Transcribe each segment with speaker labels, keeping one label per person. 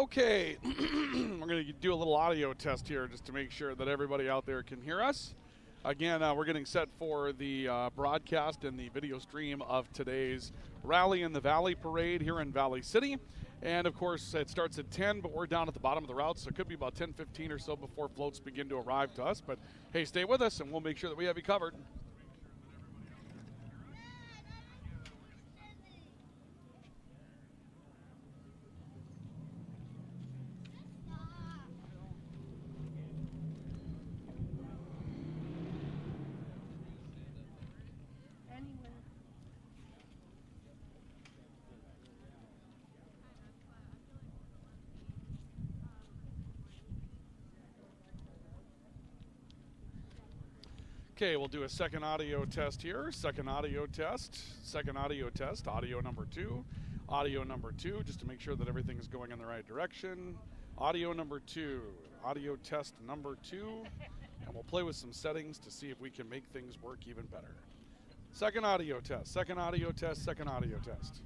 Speaker 1: Okay, we're going to do a little audio test here just to make sure that everybody out there can hear us. Again, we're getting set for the broadcast and the video stream of today's Rally in the Valley Parade here in Valley City. And of course, it starts at 10, but we're down at the bottom of the route, so it could be about 10:15 or so before floats begin to arrive to us. But hey, stay with us, and we'll make sure that we have you covered. Okay, we'll do a second audio test here. Second audio test, audio number two, just to make sure that everything is going in the right direction. Audio number two, audio test number two, and we'll play with some settings to see if we can make things work even better. Second audio test, second audio test, second audio test.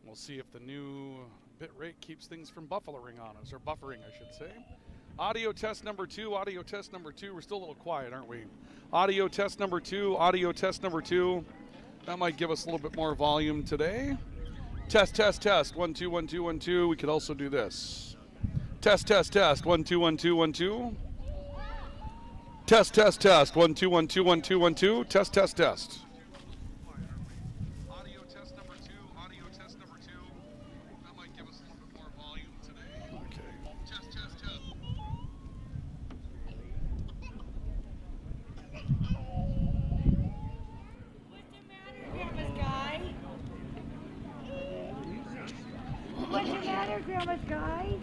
Speaker 1: We'll see if the new bit rate keeps things from buffering on us, or buffering, I should say. Audio test number two, audio test number two. We're still a little quiet, aren't we? Audio test number two, audio test number two. That might give us a little bit more volume today. Test, test, test. 1, 2, 1, 2, 1, 2. We could also do this. Test, test, test. 1, 2, 1, 2, 1, 2. Test, test, test. 1, 2, 1, 2, 1, 2, 1, 2. Test, test, test. Audio test number two, audio test number two. That might give us a little bit more volume today. Okay. Test, test, test.
Speaker 2: What's the matter, Grandma's guy? What's the matter, Grandma's guy?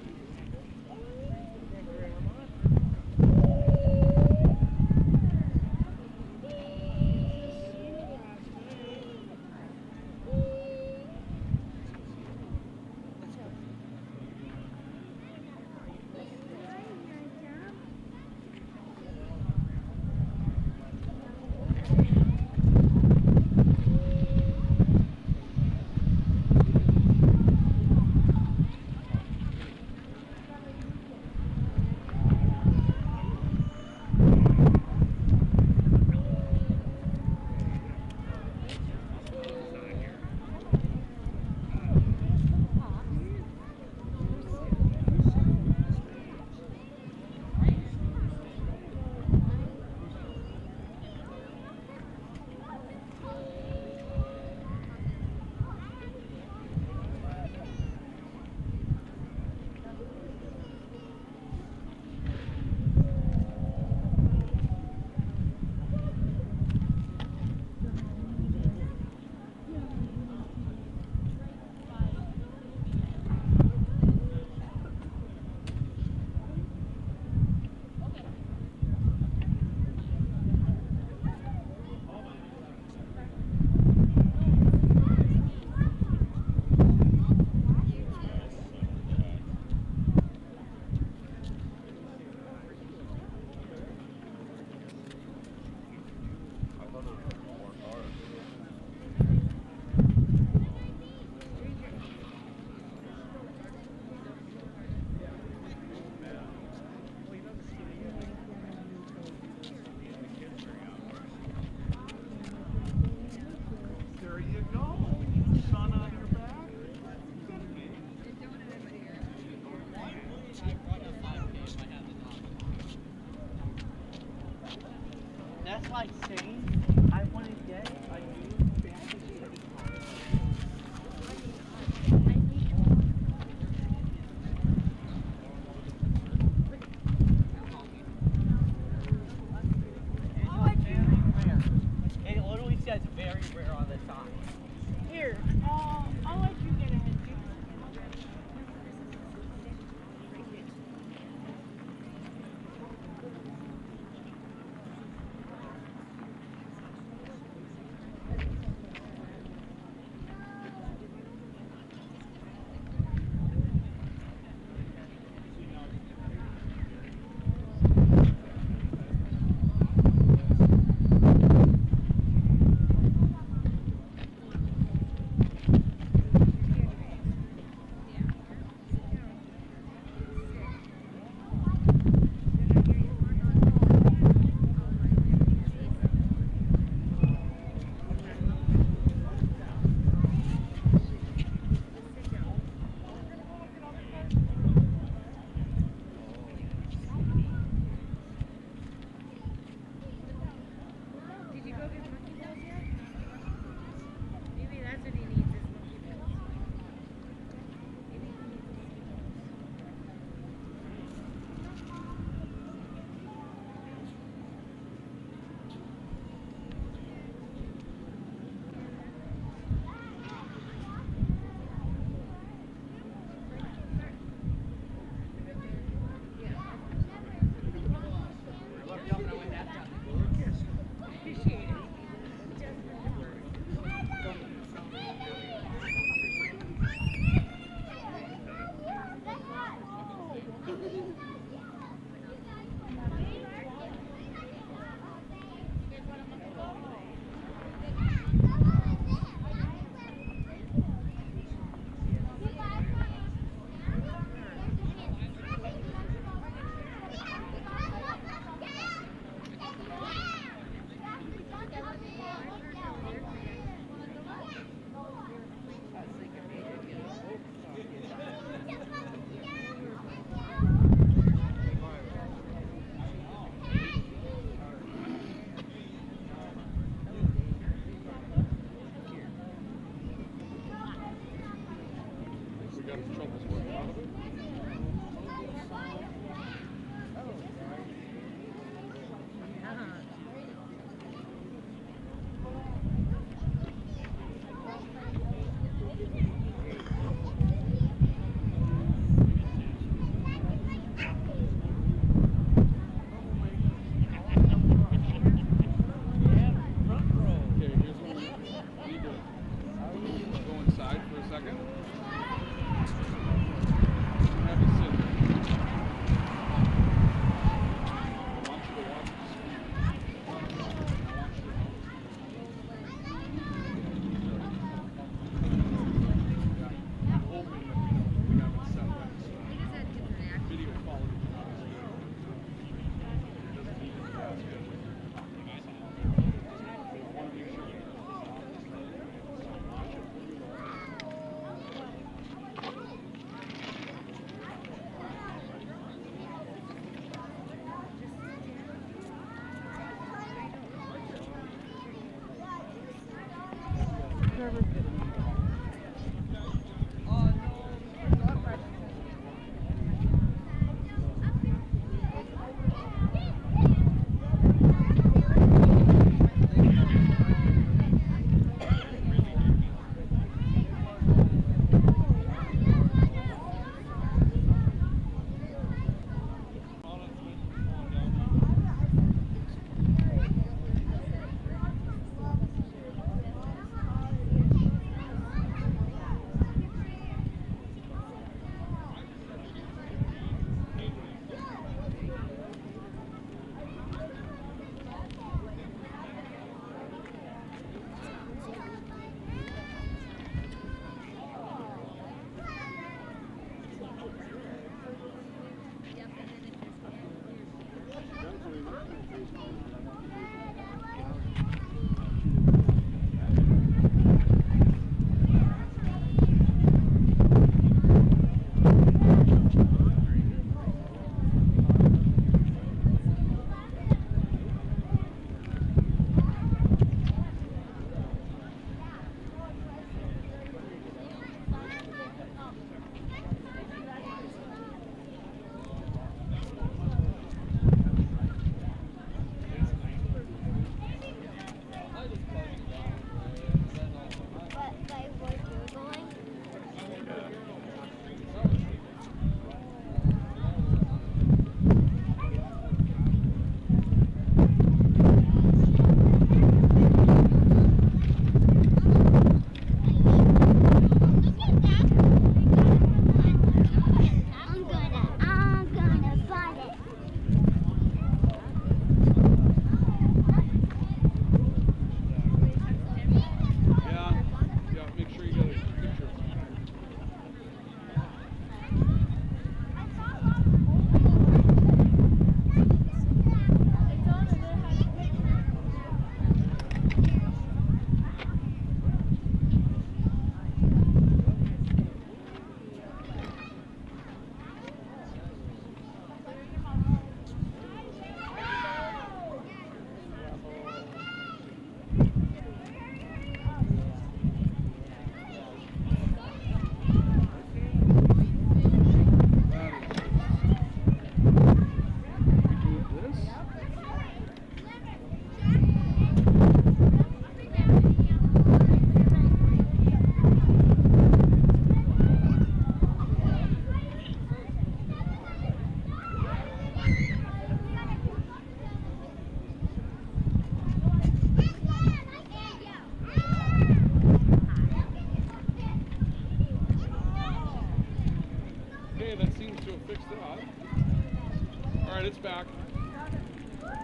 Speaker 1: back.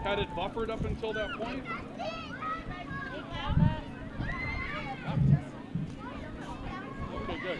Speaker 1: Had it buffered up until that point? Okay, good.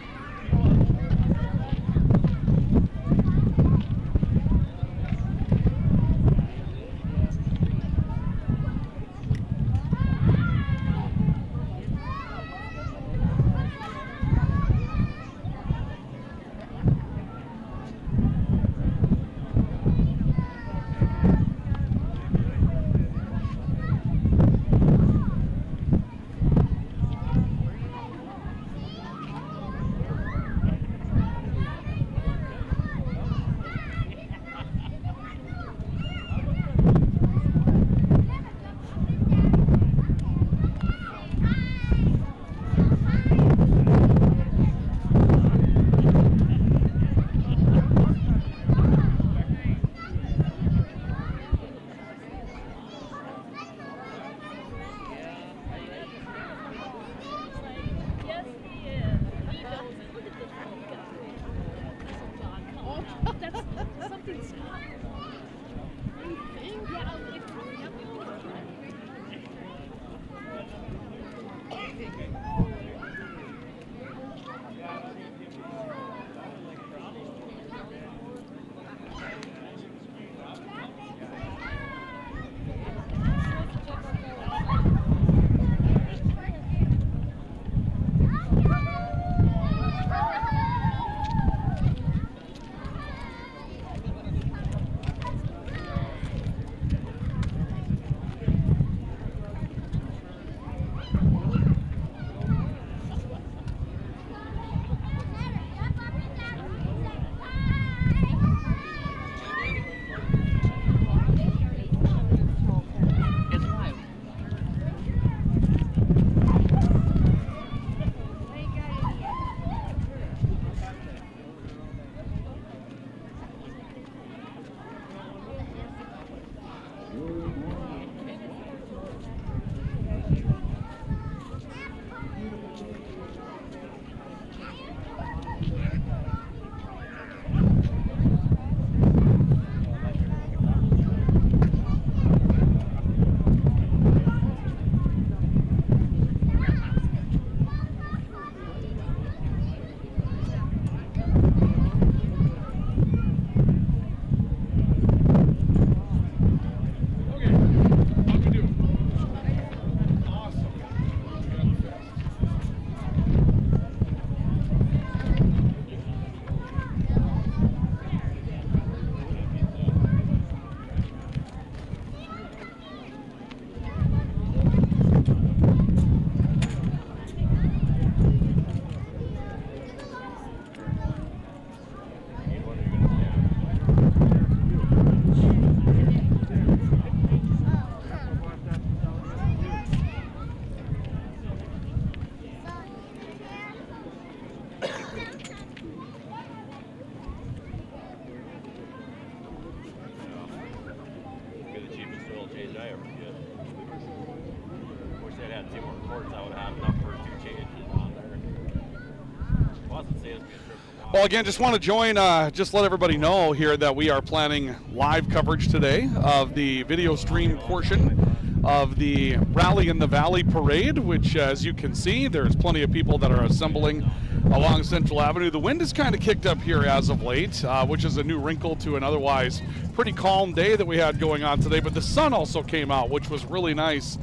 Speaker 1: Well, again, just want to join, just let everybody know here that we are planning live coverage today of the video stream portion of the Rally in the Valley Parade, which, as you can see, there's plenty of people that are assembling along Central Avenue. The wind is kind of kicked up here as of late, which is a new wrinkle to an otherwise pretty calm day that we had going on today, but the sun also came out, which was really nice.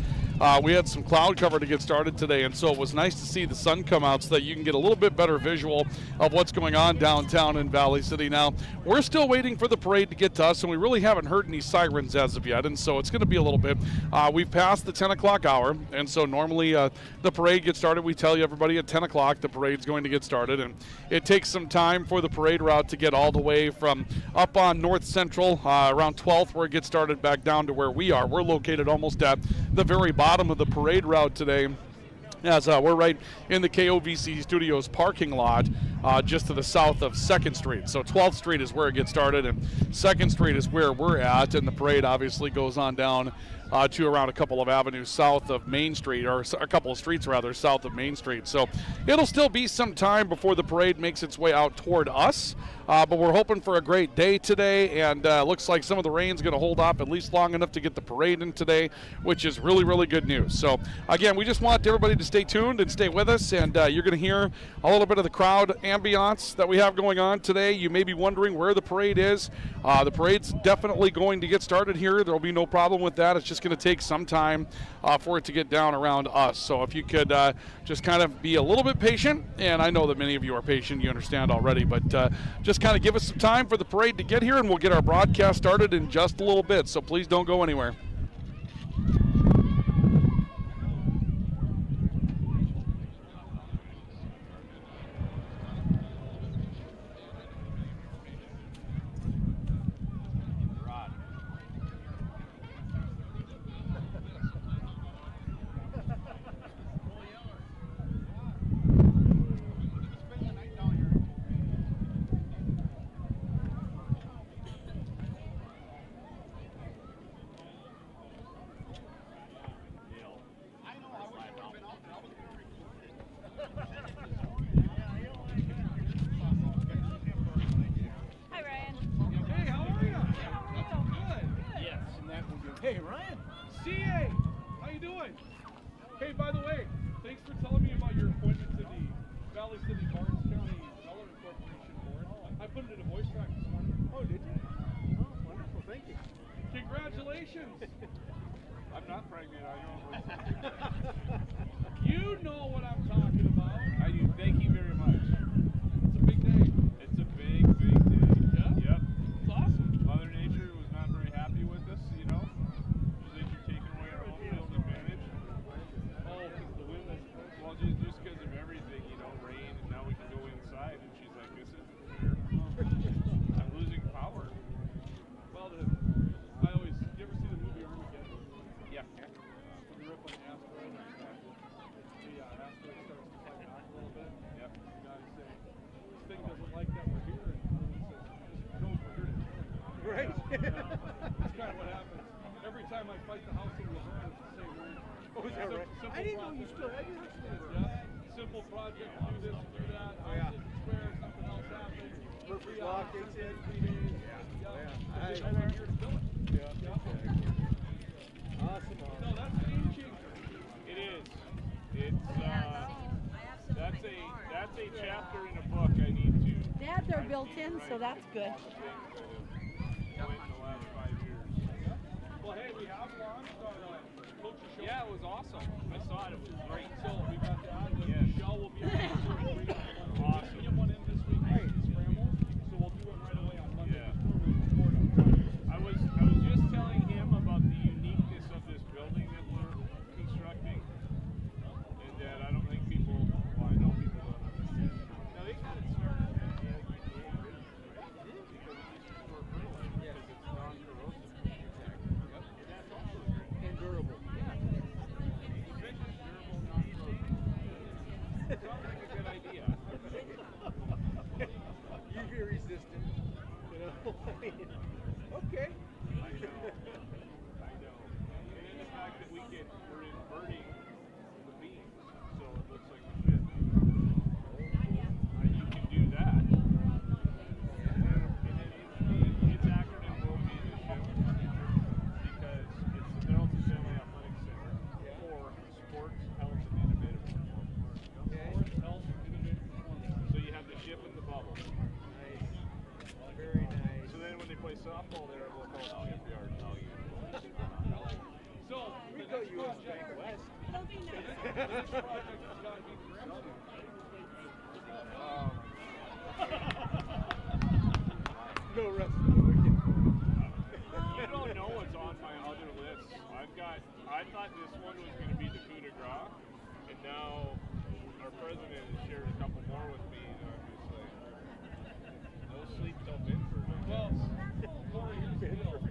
Speaker 1: We had some cloud cover to get started today, and so it was nice to see the sun come out so that you can get a little bit better visual of what's going on downtown in Valley City. Now, we're still waiting for the parade to get to us, and we really haven't heard any sirens as of yet, and so it's going to be a little bit. We've passed the 10 o'clock hour, and so normally the parade gets started. We tell you everybody at 10 o'clock the parade's going to get started, and it takes some time for the parade route to get all the way from up on North Central, around 12th, where it gets started, back down to where we are. We're located almost at the very bottom of the parade route today, as we're right in the KOVC Studios parking lot, just to the south of 2nd Street. So 12th Street is where it gets started, and 2nd Street is where we're at, and the parade obviously goes on down to around a couple of avenues south of Main Street, or a couple of streets rather south of Main Street. So it'll still be some time before the parade makes its way out toward us, but we're hoping for a great day today, and looks like some of the rain's going to hold off at least long enough to get the parade in today, which is really, really good news. So again, we just want everybody to stay tuned and stay with us, and you're going to hear a little bit of the crowd ambiance that we have going on today. You may be wondering where the parade is. The parade's definitely going to get started here. There will be no problem with that. It's just going to take some time for it to get down around us. So if you could just kind of be a little bit patient, and I know that many of you are patient, you understand already, but just kind of give us some time for the parade to get here, and we'll get our broadcast started in just a little bit. So please don't go anywhere.
Speaker 2: Hi, Ryan.
Speaker 1: Hey, how are you? Good.
Speaker 3: Yes, and that will be. Hey, Ryan.
Speaker 1: CA, how you doing? Hey, by the way, thanks for telling me about your appointment to the Valley City Barnes County Development Corporation Board. I put it in a voice track this morning.
Speaker 3: Oh, did you? Oh, wonderful. Thank you.
Speaker 1: Congratulations.
Speaker 3: I'm not pregnant. I know.
Speaker 1: You know what I'm talking about.
Speaker 3: I do. Thank you very much.
Speaker 1: It's a big day.
Speaker 3: It's a big, big day.
Speaker 1: Yeah?
Speaker 3: Yep.
Speaker 1: It's awesome.
Speaker 3: Mother Nature was not very happy with us, you know. She's like, you're taking away our home field advantage.
Speaker 1: Oh, because the wind is.
Speaker 3: Well, just because of everything, you know, rain, and now we can go inside. And she's like, this isn't fair. I'm losing power.
Speaker 1: Well, I always. You ever see the movie Armageddon?
Speaker 3: Yeah.
Speaker 1: When you rip on the asteroid, the asteroid starts to fight back a little bit.
Speaker 3: Yep.
Speaker 1: The guys say, this thing doesn't like that we're here, and everyone says, it knows we're here to kill it.
Speaker 3: Right.
Speaker 1: That's kind of what happens. Every time I fight the house in Laverne, it's the same way.
Speaker 3: Oh, is that right?
Speaker 1: Simple
Speaker 3: I didn't know you
Speaker 1: project.
Speaker 3: still had your house.
Speaker 1: Yeah. Simple project, do this, do that.
Speaker 3: Oh, yeah.
Speaker 1: It's square, something else happens.
Speaker 3: Perfect
Speaker 1: 3
Speaker 3: lock,
Speaker 1: hours,
Speaker 3: takes in
Speaker 1: 3 days.
Speaker 3: Yeah.
Speaker 1: Yeah.
Speaker 3: Yeah.
Speaker 1: But they know we're here to kill it.
Speaker 3: Yeah.
Speaker 1: Yeah.
Speaker 3: Awesome.
Speaker 1: No, that's a game changer.
Speaker 3: It is. It's that's a chapter in a book I need to.
Speaker 2: Dad, they're built in, so that's good.
Speaker 3: Went in the last 5 years.
Speaker 1: Well, hey, we have launched our coach show.
Speaker 3: Yeah, it was awesome. I saw it. It was great.
Speaker 1: So we got that.
Speaker 3: Yes.
Speaker 1: Michelle will be able to
Speaker 3: Awesome.
Speaker 1: get one in this week. Scramble. So we'll do it right away on Monday.
Speaker 3: Yeah.
Speaker 1: Before we record on Friday.
Speaker 3: I was just telling him about the uniqueness of this building that we're constructing, and that I don't think people. Well, I know people don't understand. Now they got it started back in 1998 originally, right? Because it used to store fertilizer because it's non-corrosive. Yep. And that's also great.
Speaker 4: And durable.
Speaker 3: Yeah. Efficient, durable, non-corrosive. Sounds like a good idea.
Speaker 4: UV resistant. You know. Okay.
Speaker 3: I know. I know. And then the fact that we're inverting the beams, so it looks like a fit. You can do that. And then its acronym will be the SHIP, because it's the Middleton Family Athletic Center for Sports, Health, and Innovative Performance.
Speaker 1: Sports, health, innovative performance.
Speaker 3: So you have the SHIP and the bubble.
Speaker 4: Nice. Very nice.
Speaker 3: So then when they play softball there, we'll call it SHIP yard.
Speaker 1: So
Speaker 4: We
Speaker 1: the
Speaker 4: go
Speaker 1: next
Speaker 4: US
Speaker 1: project,
Speaker 4: Bank West.
Speaker 1: the next project has got to be Grimsby.
Speaker 4: No rest for the wicked.
Speaker 3: You don't know what's on my other list. I thought this one was going to be the coup de grace, and now our president has shared a couple more with me, and I'm just like, no sleep till Binford.
Speaker 1: Well, Corey, here's the deal.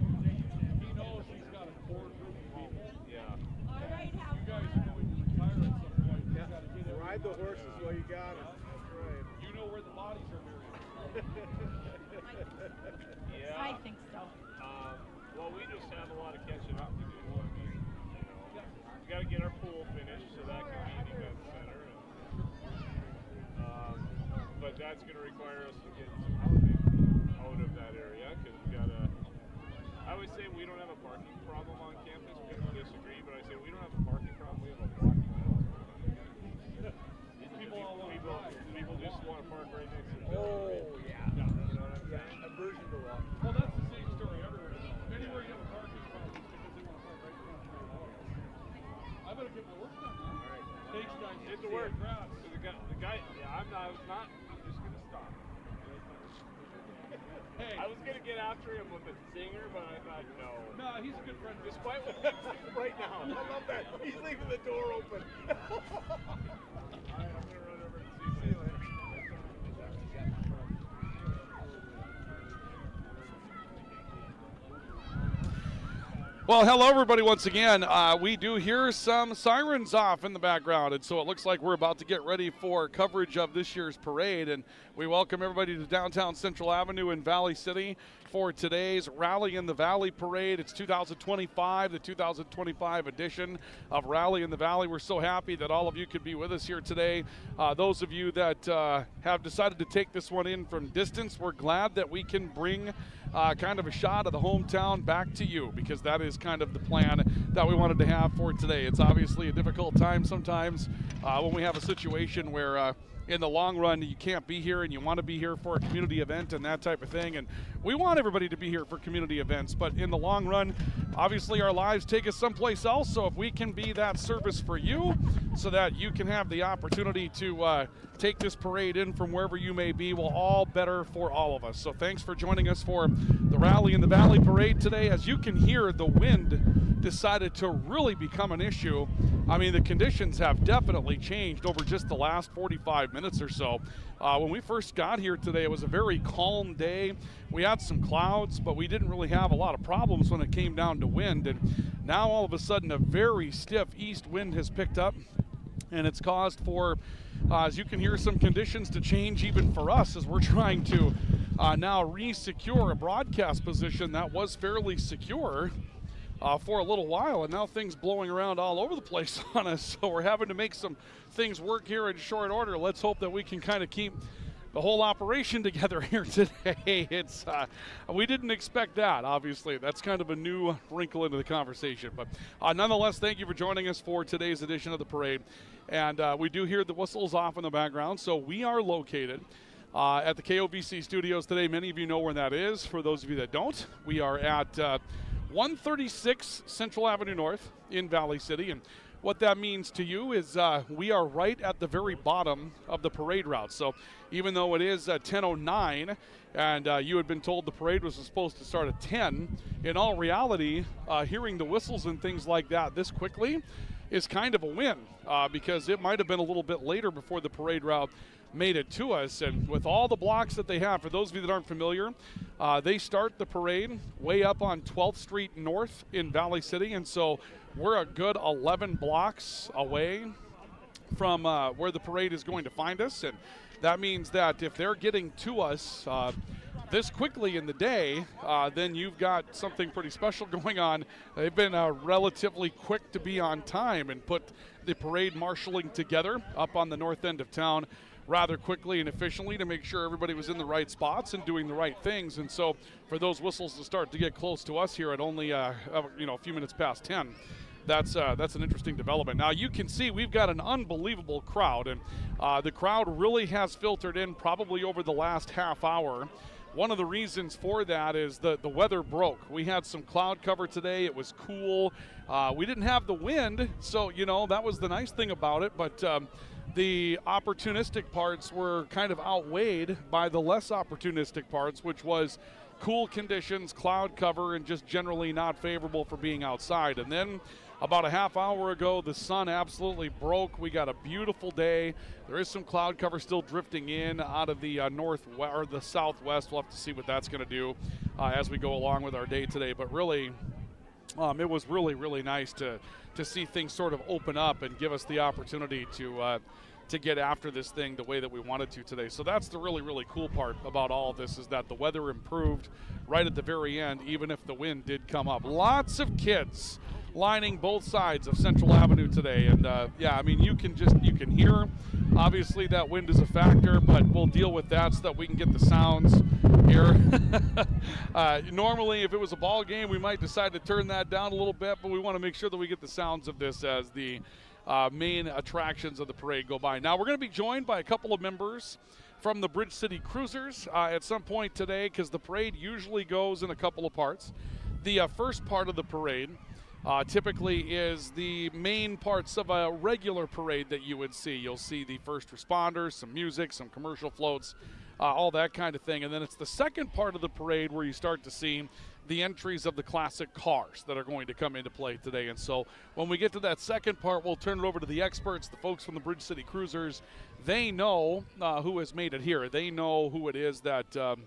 Speaker 1: He knows he's got a core group of people.
Speaker 3: Yeah.
Speaker 1: You guys are going to retire at some point. You got to get it.
Speaker 4: Ride the horses while you got them. That's right.
Speaker 1: You know where the bodies are buried.
Speaker 3: Yeah.
Speaker 2: I think so.
Speaker 3: Well, we just have a lot of catching up to do. I mean, got to get our pool finished, so that can be an event center. But that's going to require us to get some housing out of that area because we got to. I would say we don't have a parking problem on campus. People disagree, but I say we don't have a parking problem. We have a blocking problem. People just want to park right next to the building.
Speaker 4: Oh, yeah.
Speaker 3: You know what I'm saying?
Speaker 4: Yeah, aversion to walk.
Speaker 1: Well, that's the same story everywhere. Anywhere you have a parking problem, it's because they want to park right in front of your house. I better get my work done now.
Speaker 3: All right.
Speaker 1: Thanks, guys.
Speaker 3: Get to work. So the guy, yeah, I'm not. I'm just gonna stop.
Speaker 1: Hey.
Speaker 3: I was gonna get after him with a zinger, but I thought no.
Speaker 1: No, he's a good friend.
Speaker 3: Despite what
Speaker 4: Right now. I love that. He's leaving the door open.
Speaker 3: All right, I'm gonna run over and see you later.
Speaker 1: Well, hello, everybody, once again. We do hear some sirens off in the background, and so it looks like we're about to get ready for coverage of this year's parade. And we welcome everybody to downtown Central Avenue in Valley City for today's Rally in the Valley Parade. It's 2025, the 2025 edition of Rally in the Valley. We're so happy that all of you could be with us here today. Those of you that have decided to take this one in from distance, we're glad that we can bring kind of a shot of the hometown back to you, because that is kind of the plan that we wanted to have for today. It's obviously a difficult time sometimes when we have a situation where in the long run you can't be here and you want to be here for a community event and that type of thing, and we want everybody to be here for community events, but in the long run obviously our lives take us someplace else. So if we can be that service for you so that you can have the opportunity to take this parade in from wherever you may be, well, all better for all of us. So thanks for joining us for the Rally in the Valley Parade today. As you can hear, the wind decided to really become an issue. I mean, the conditions have definitely changed over just the last 45 minutes or so. When we first got here today, it was a very calm day. We had some clouds, but we didn't really have a lot of problems when it came down to wind. And now all of a sudden a very stiff east wind has picked up, and it's caused for, as you can hear, some conditions to change even for us as we're trying to now re-secure a broadcast position that was fairly secure for a little while, and now things blowing around all over the place on us. So we're having to make some things work here in short order. Let's hope that we can kind of keep the whole operation together here today. It's we didn't expect that, obviously. That's kind of a new wrinkle into the conversation. But nonetheless, thank you for joining us for today's edition of the parade. And we do hear the whistles off in the background. So we are located at the KOVC studios today. Many of you know where that is. For those of you that don't, we are at 136 Central Avenue North in Valley City. And what that means to you is we are right at the very bottom of the parade route. So even though it is 10:09 and you had been told the parade was supposed to start at 10, in all reality, hearing the whistles and things like that this quickly is kind of a win because it might have been a little bit later before the parade route made it to us. And with all the blocks that they have, for those of you that aren't familiar, they start the parade way up on 12th Street North in Valley City, and so we're a good 11 blocks away from where the parade is going to find us. And that means that if they're getting to us this quickly in the day, then you've got something pretty special going on. They've been relatively quick to be on time and put the parade marshaling together up on the north end of town rather quickly and efficiently to make sure everybody was in the right spots and doing the right things. And so for those whistles to start to get close to us here at only a few minutes past 10, that's an interesting development. Now you can see we've got an unbelievable crowd, and the crowd really has filtered in probably over the last half hour. One of the reasons for that is the weather broke. We had some cloud cover today. It was cool. We didn't have the wind, so that was the nice thing about it. But the opportunistic parts were kind of outweighed by the less opportunistic parts, which was cool conditions, cloud cover, and just generally not favorable for being outside. And then about a half hour ago, the sun absolutely broke. We got a beautiful day. There is some cloud cover still drifting in out of the northwest or the southwest. We'll have to see what that's going to do as we go along with our day today. But really, it was really, really nice to see things sort of open up and give us the opportunity to get after this thing the way that we wanted to today. So that's the really, really cool part about all of this, is that the weather improved right at the very end, even if the wind did come up. Lots of kids lining both sides of Central Avenue today. And yeah, I mean, you can hear, obviously that wind is a factor, but we'll deal with that so that we can get the sounds here. Normally, if it was a ball game, we might decide to turn that down a little bit, but we want to make sure that we get the sounds of this as the main attractions of the parade go by. Now, we're going to be joined by a couple of members from the Bridge City Cruisers at some point today, because the parade usually goes in a couple of parts. The first part of the parade typically is the main parts of a regular parade that you would see. You'll see the first responders, some music, some commercial floats, all that kind of thing. And then it's the second part of the parade where you start to see the entries of the classic cars that are going to come into play today. And so when we get to that second part, we'll turn it over to the experts, the folks from the Bridge City Cruisers. They know who has made it here. They know who it is that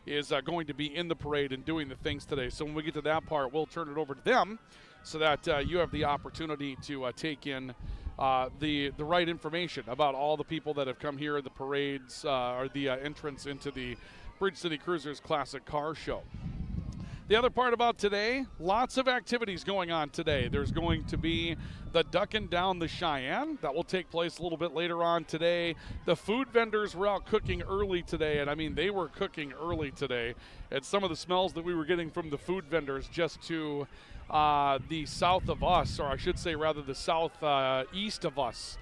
Speaker 1: is going to be in the parade and doing the things today. So when we get to that part, we'll turn it over to them so that you have the opportunity to take in the right information about all the people that have come here, the parades, or the entrance into the Bridge City Cruisers Classic Car Show. The other part about today, lots of activities going on today. There's going to be the Ducking Down the Cheyenne. That will take place a little bit later on today. The food vendors were out cooking early today, and I mean, they were cooking early today. And some of the smells that we were getting from the food vendors just to the south of us, or I should say rather the southeast of us,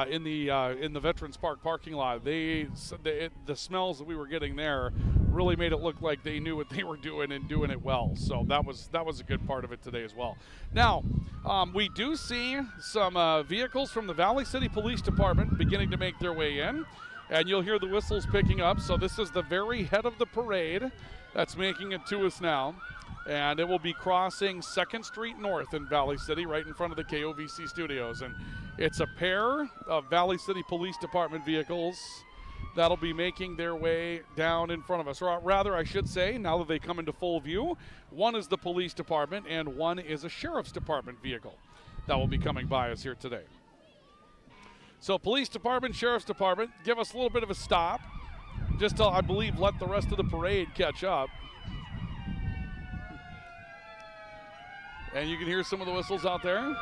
Speaker 1: in the Veterans Park parking lot. The smells that we were getting there really made it look like they knew what they were doing and doing it well. So that was a good part of it today as well. Now, we do see some vehicles from the Valley City Police Department beginning to make their way in, and you'll hear the whistles picking up. So this is the very head of the parade that's making it to us now. And it will be crossing 2nd Street North in Valley City, right in front of the KOVC studios. And it's a pair of Valley City Police Department vehicles that'll be making their way down in front of us. Or rather, I should say, now that they come into full view, one is the police department and one is a sheriff's department vehicle that will be coming by us here today. So police department, sheriff's department, give us a little bit of a stop, just to, I believe, let the rest of the parade catch up. And you can hear some of the whistles out there.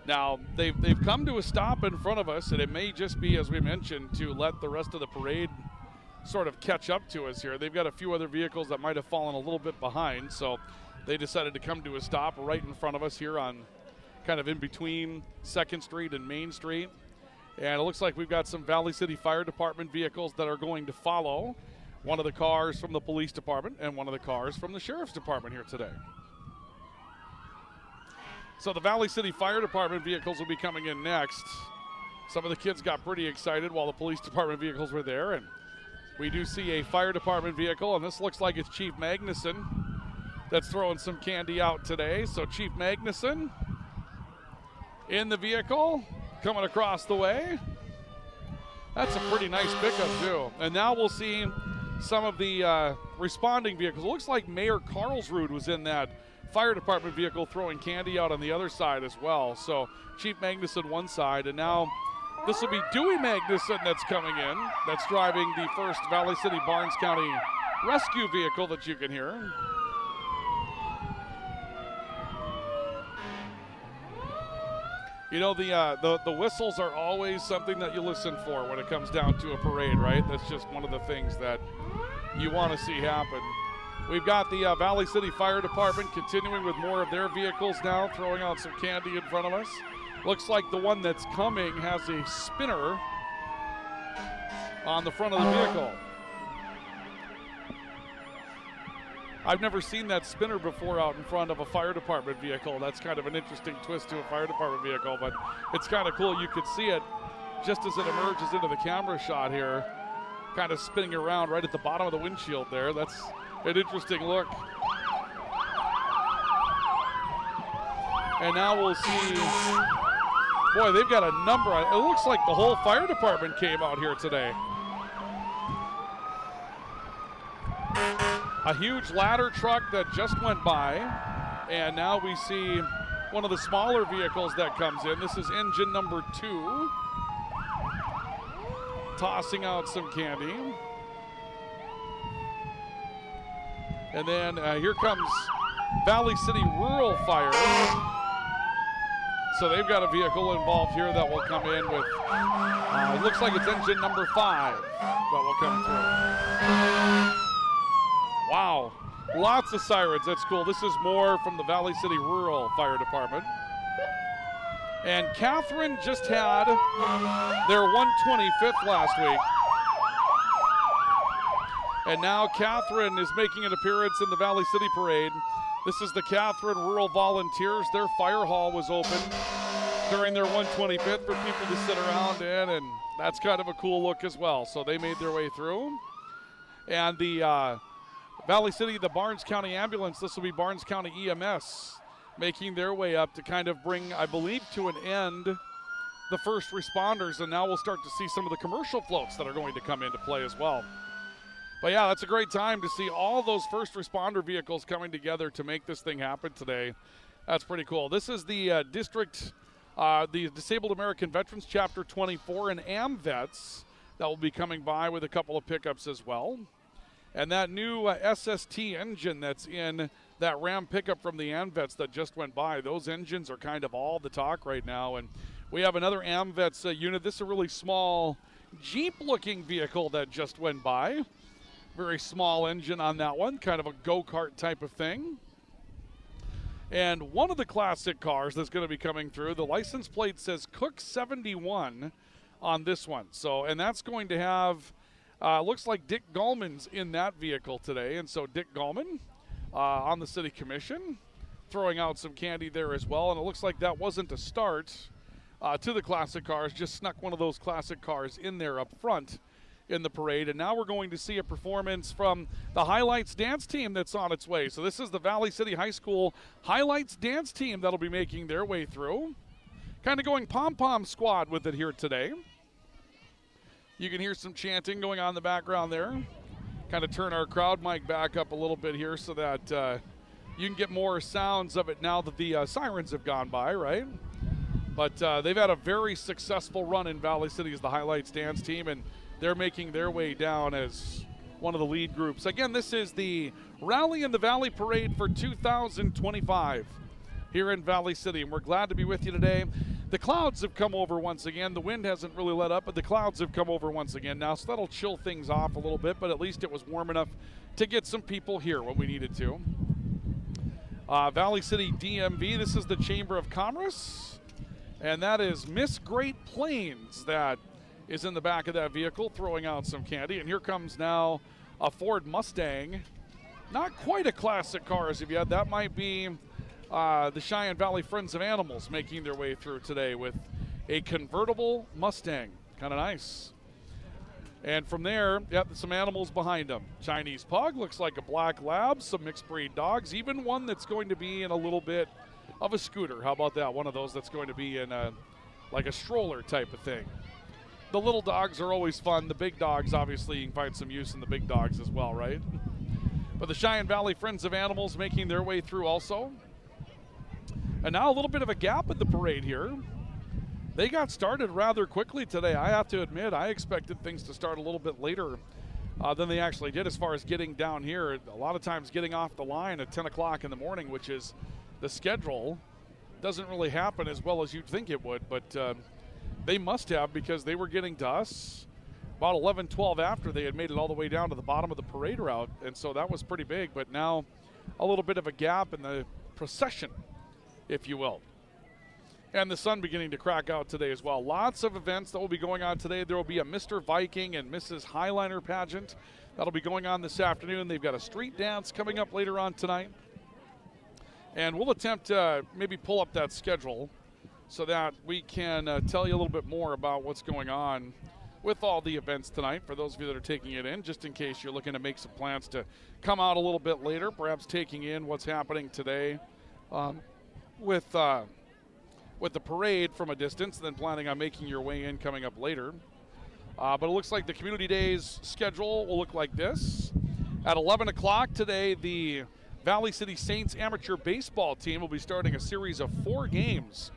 Speaker 1: Now, they've come to a stop in front of us, and it may just be, as we mentioned, to let the rest of the parade sort of catch up to us here. They've got a few other vehicles that might have fallen a little bit behind, so they decided to come to a stop right in front of us here on kind of in between 2nd Street and Main Street. And it looks like we've got some Valley City Fire Department vehicles that are going to follow. One of the cars from the police department and one of the cars from the sheriff's department here today. So the Valley City Fire Department vehicles will be coming in next. Some of the kids got pretty excited while the police department vehicles were there. And we do see a fire department vehicle, and this looks like it's Chief Magnuson that's throwing some candy out today. So Chief Magnuson in the vehicle, coming across the way. That's a pretty nice pickup too. And now we'll see some of the responding vehicles. It looks like Mayor Carlsrud was in that fire department vehicle throwing candy out on the other side as well. So Chief Magnuson one side, and now this will be Dewey Magnuson that's coming in. That's driving the first Valley City Barnes County rescue vehicle that you can hear. You know, the whistles are always something that you listen for when it comes down to a parade, right? That's just one of the things that you want to see happen. We've got the Valley City Fire Department continuing with more of their vehicles now, throwing out some candy in front of us. Looks like the one that's coming has a spinner on the front of the vehicle. I've never seen that spinner before out in front of a fire department vehicle. That's kind of an interesting twist to a fire department vehicle, but it's kind of cool. You could see it just as it emerges into the camera shot here, kind of spinning around right at the bottom of the windshield there. That's an interesting look. And now we'll see, boy, they've got a number. It looks like the whole fire department came out here today. A huge ladder truck that just went by, and now we see one of the smaller vehicles that comes in. This is engine number 2, tossing out some candy. And then here comes Valley City Rural Fire. So they've got a vehicle involved here that will come in with, it looks like it's engine number 5 that will come through. Wow, lots of sirens, that's cool. This is more from the Valley City Rural Fire Department. And Catherine just had their 125th last week. And now Catherine is making an appearance in the Valley City Parade. This is the Catherine Rural Volunteers. Their fire hall was open during their 125th for people to sit around in, and that's kind of a cool look as well. So they made their way through. And the Valley City, the Barnes County Ambulance, this will be Barnes County EMS, making their way up to kind of bring, I believe, to an end the first responders, and now we'll start to see some of the commercial floats that are going to come into play as well. But yeah, that's a great time to see all those first responder vehicles coming together to make this thing happen today. That's pretty cool. This is the district, the Disabled American Veterans Chapter 24 and AMVETS that will be coming by with a couple of pickups as well. And that new SST engine that's in that Ram pickup from the AMVETS that just went by, those engines are kind of all the talk right now. And we have another AMVETS unit. This is a really small Jeep-looking vehicle that just went by. Very small engine on that one, kind of a go-kart type of thing. And one of the classic cars that's going to be coming through, the license plate says Cook 71 on this one. So, and that's going to have, looks like Dick Gallman's in that vehicle today. And so Dick Gallman on the city commission, throwing out some candy there as well. And it looks like that wasn't a start to the classic cars, just snuck one of those classic cars in there up front in the parade. And now we're going to see a performance from the Highlights dance team that's on its way. So this is the Valley City High School Highlights dance team that'll be making their way through. Kind of going pom-pom squad with it here today. You can hear some chanting going on in the background there. Kind of turn our crowd mic back up a little bit here so that you can get more sounds of it now that the sirens have gone by, right? But they've had a very successful run in Valley City as the Highlights dance team, and they're making their way down as one of the lead groups. Again, this is the Rally in the Valley Parade for 2025 here in Valley City, and we're glad to be with you today. The clouds have come over once again. The wind hasn't really let up, but the clouds have come over once again now, so that'll chill things off a little bit, but at least it was warm enough to get some people here when we needed to. Valley City DMV, this is the Chamber of Commerce, and that is Miss Great Plains that is in the back of that vehicle throwing out some candy. And here comes now a Ford Mustang. Not quite a classic car as of yet. That might be the Cheyenne Valley Friends of Animals making their way through today with a convertible Mustang. Kind of nice. And from there, yep, some animals behind them. Chinese Pug, looks like a black lab, some mixed breed dogs, even one that's going to be in a little bit of a scooter. How about that? One of those that's going to be in like a stroller type of thing. The little dogs are always fun. The big dogs, obviously, you can find some use in the big dogs as well, right? But the Cheyenne Valley Friends of Animals making their way through also. And now a little bit of a gap in the parade here. They got started rather quickly today. I have to admit, I expected things to start a little bit later than they actually did as far as getting down here. A lot of times getting off the line at 10 o'clock in the morning, which is the schedule, doesn't really happen as well as you'd think it would, but they must have, because they were getting to us about 11, 12 after they had made it all the way down to the bottom of the parade route, and so that was pretty big. But now a little bit of a gap in the procession, if you will. And the sun beginning to crack out today as well. Lots of events that will be going on today. There will be a Mr. Viking and Mrs. Highliner pageant that'll be going on this afternoon. They've got a street dance coming up later on tonight. And we'll attempt to maybe pull up that schedule so that we can tell you a little bit more about what's going on with all the events tonight for those of you that are taking it in, just in case you're looking to make some plans to come out a little bit later, perhaps taking in what's happening today with the parade from a distance, and then planning on making your way in coming up later. But it looks like the Community Days schedule will look like this. At 11 o'clock today, the Valley City Saints amateur baseball team will be starting a series of 4 games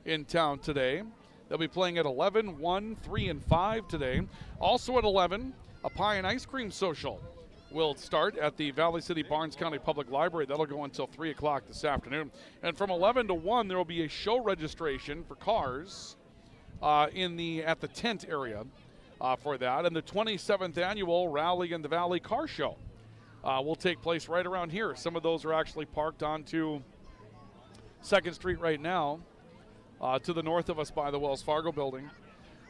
Speaker 1: in town today. They'll be playing at 11, 1, 3, and 5 today. Also at 11, a pie and ice cream social will start at the Valley City Barnes County Public Library. That'll go until 3 o'clock this afternoon. And from 11 to 1, there will be a show registration for cars at the tent area for that. And the 27th annual Rally in the Valley Car Show will take place right around here. Some of those are actually parked onto 2nd Street right now, to the north of us by the Wells Fargo building.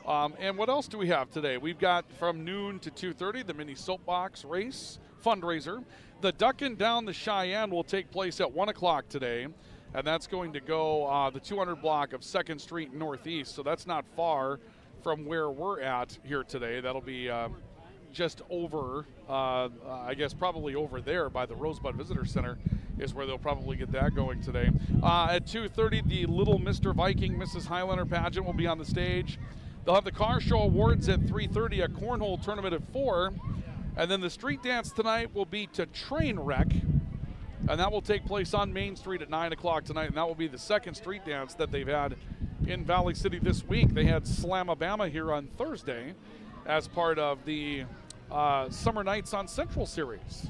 Speaker 1: And what else do we have today? We've got from noon to 2:30 the mini soapbox race fundraiser. The Duckin' Down the Cheyenne will take place at 1 o'clock today, and that's going to go the 200 block of 2nd Street Northeast. So that's not far from where we're at here today. That'll be just over, I guess probably over there by the Rosebud Visitor Center is where they'll probably get that going today. At 2:30, the Little Mr. Viking Mrs. Highlander pageant will be on the stage. They'll have the car show awards at 3:30, a cornhole tournament at 4, and then the street dance tonight will be to Trainwreck, and that will take place on Main Street at 9 o'clock tonight, and that will be the second street dance that they've had in Valley City this week. They had Slamabama here on Thursday as part of the Summer Nights on Central series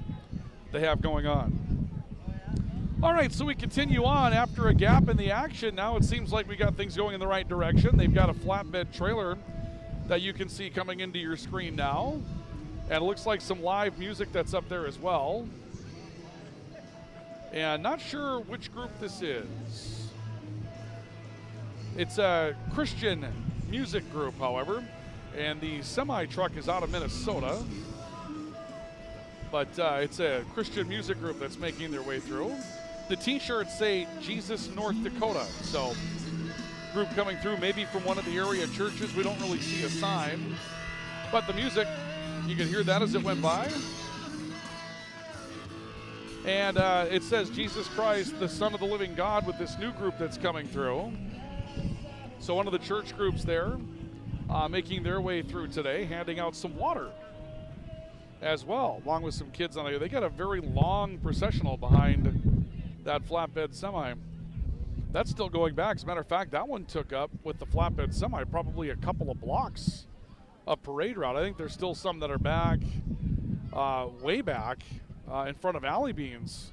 Speaker 1: they have going on. All right, so we continue on after a gap in the action. Now it seems like we got things going in the right direction. They've got a flatbed trailer that you can see coming into your screen now. And it looks like some live music that's up there as well. And not sure which group this is. It's a Christian music group, however. And the semi-truck is out of Minnesota. But it's a Christian music group that's making their way through. The t-shirts say Jesus North Dakota. So group coming through maybe from one of the area churches. We don't really see a sign. But the music, you can hear that as it went by. And it says Jesus Christ, the Son of the Living God, with this new group that's coming through. So one of the church groups there making their way through today, handing out some water as well, along with some kids on there. They got a very long processional behind that flatbed semi. That's still going back. As a matter of fact, that one took up with the flatbed semi probably a couple of blocks of parade route. I think there's still some that are back, way back in front of Alley Beans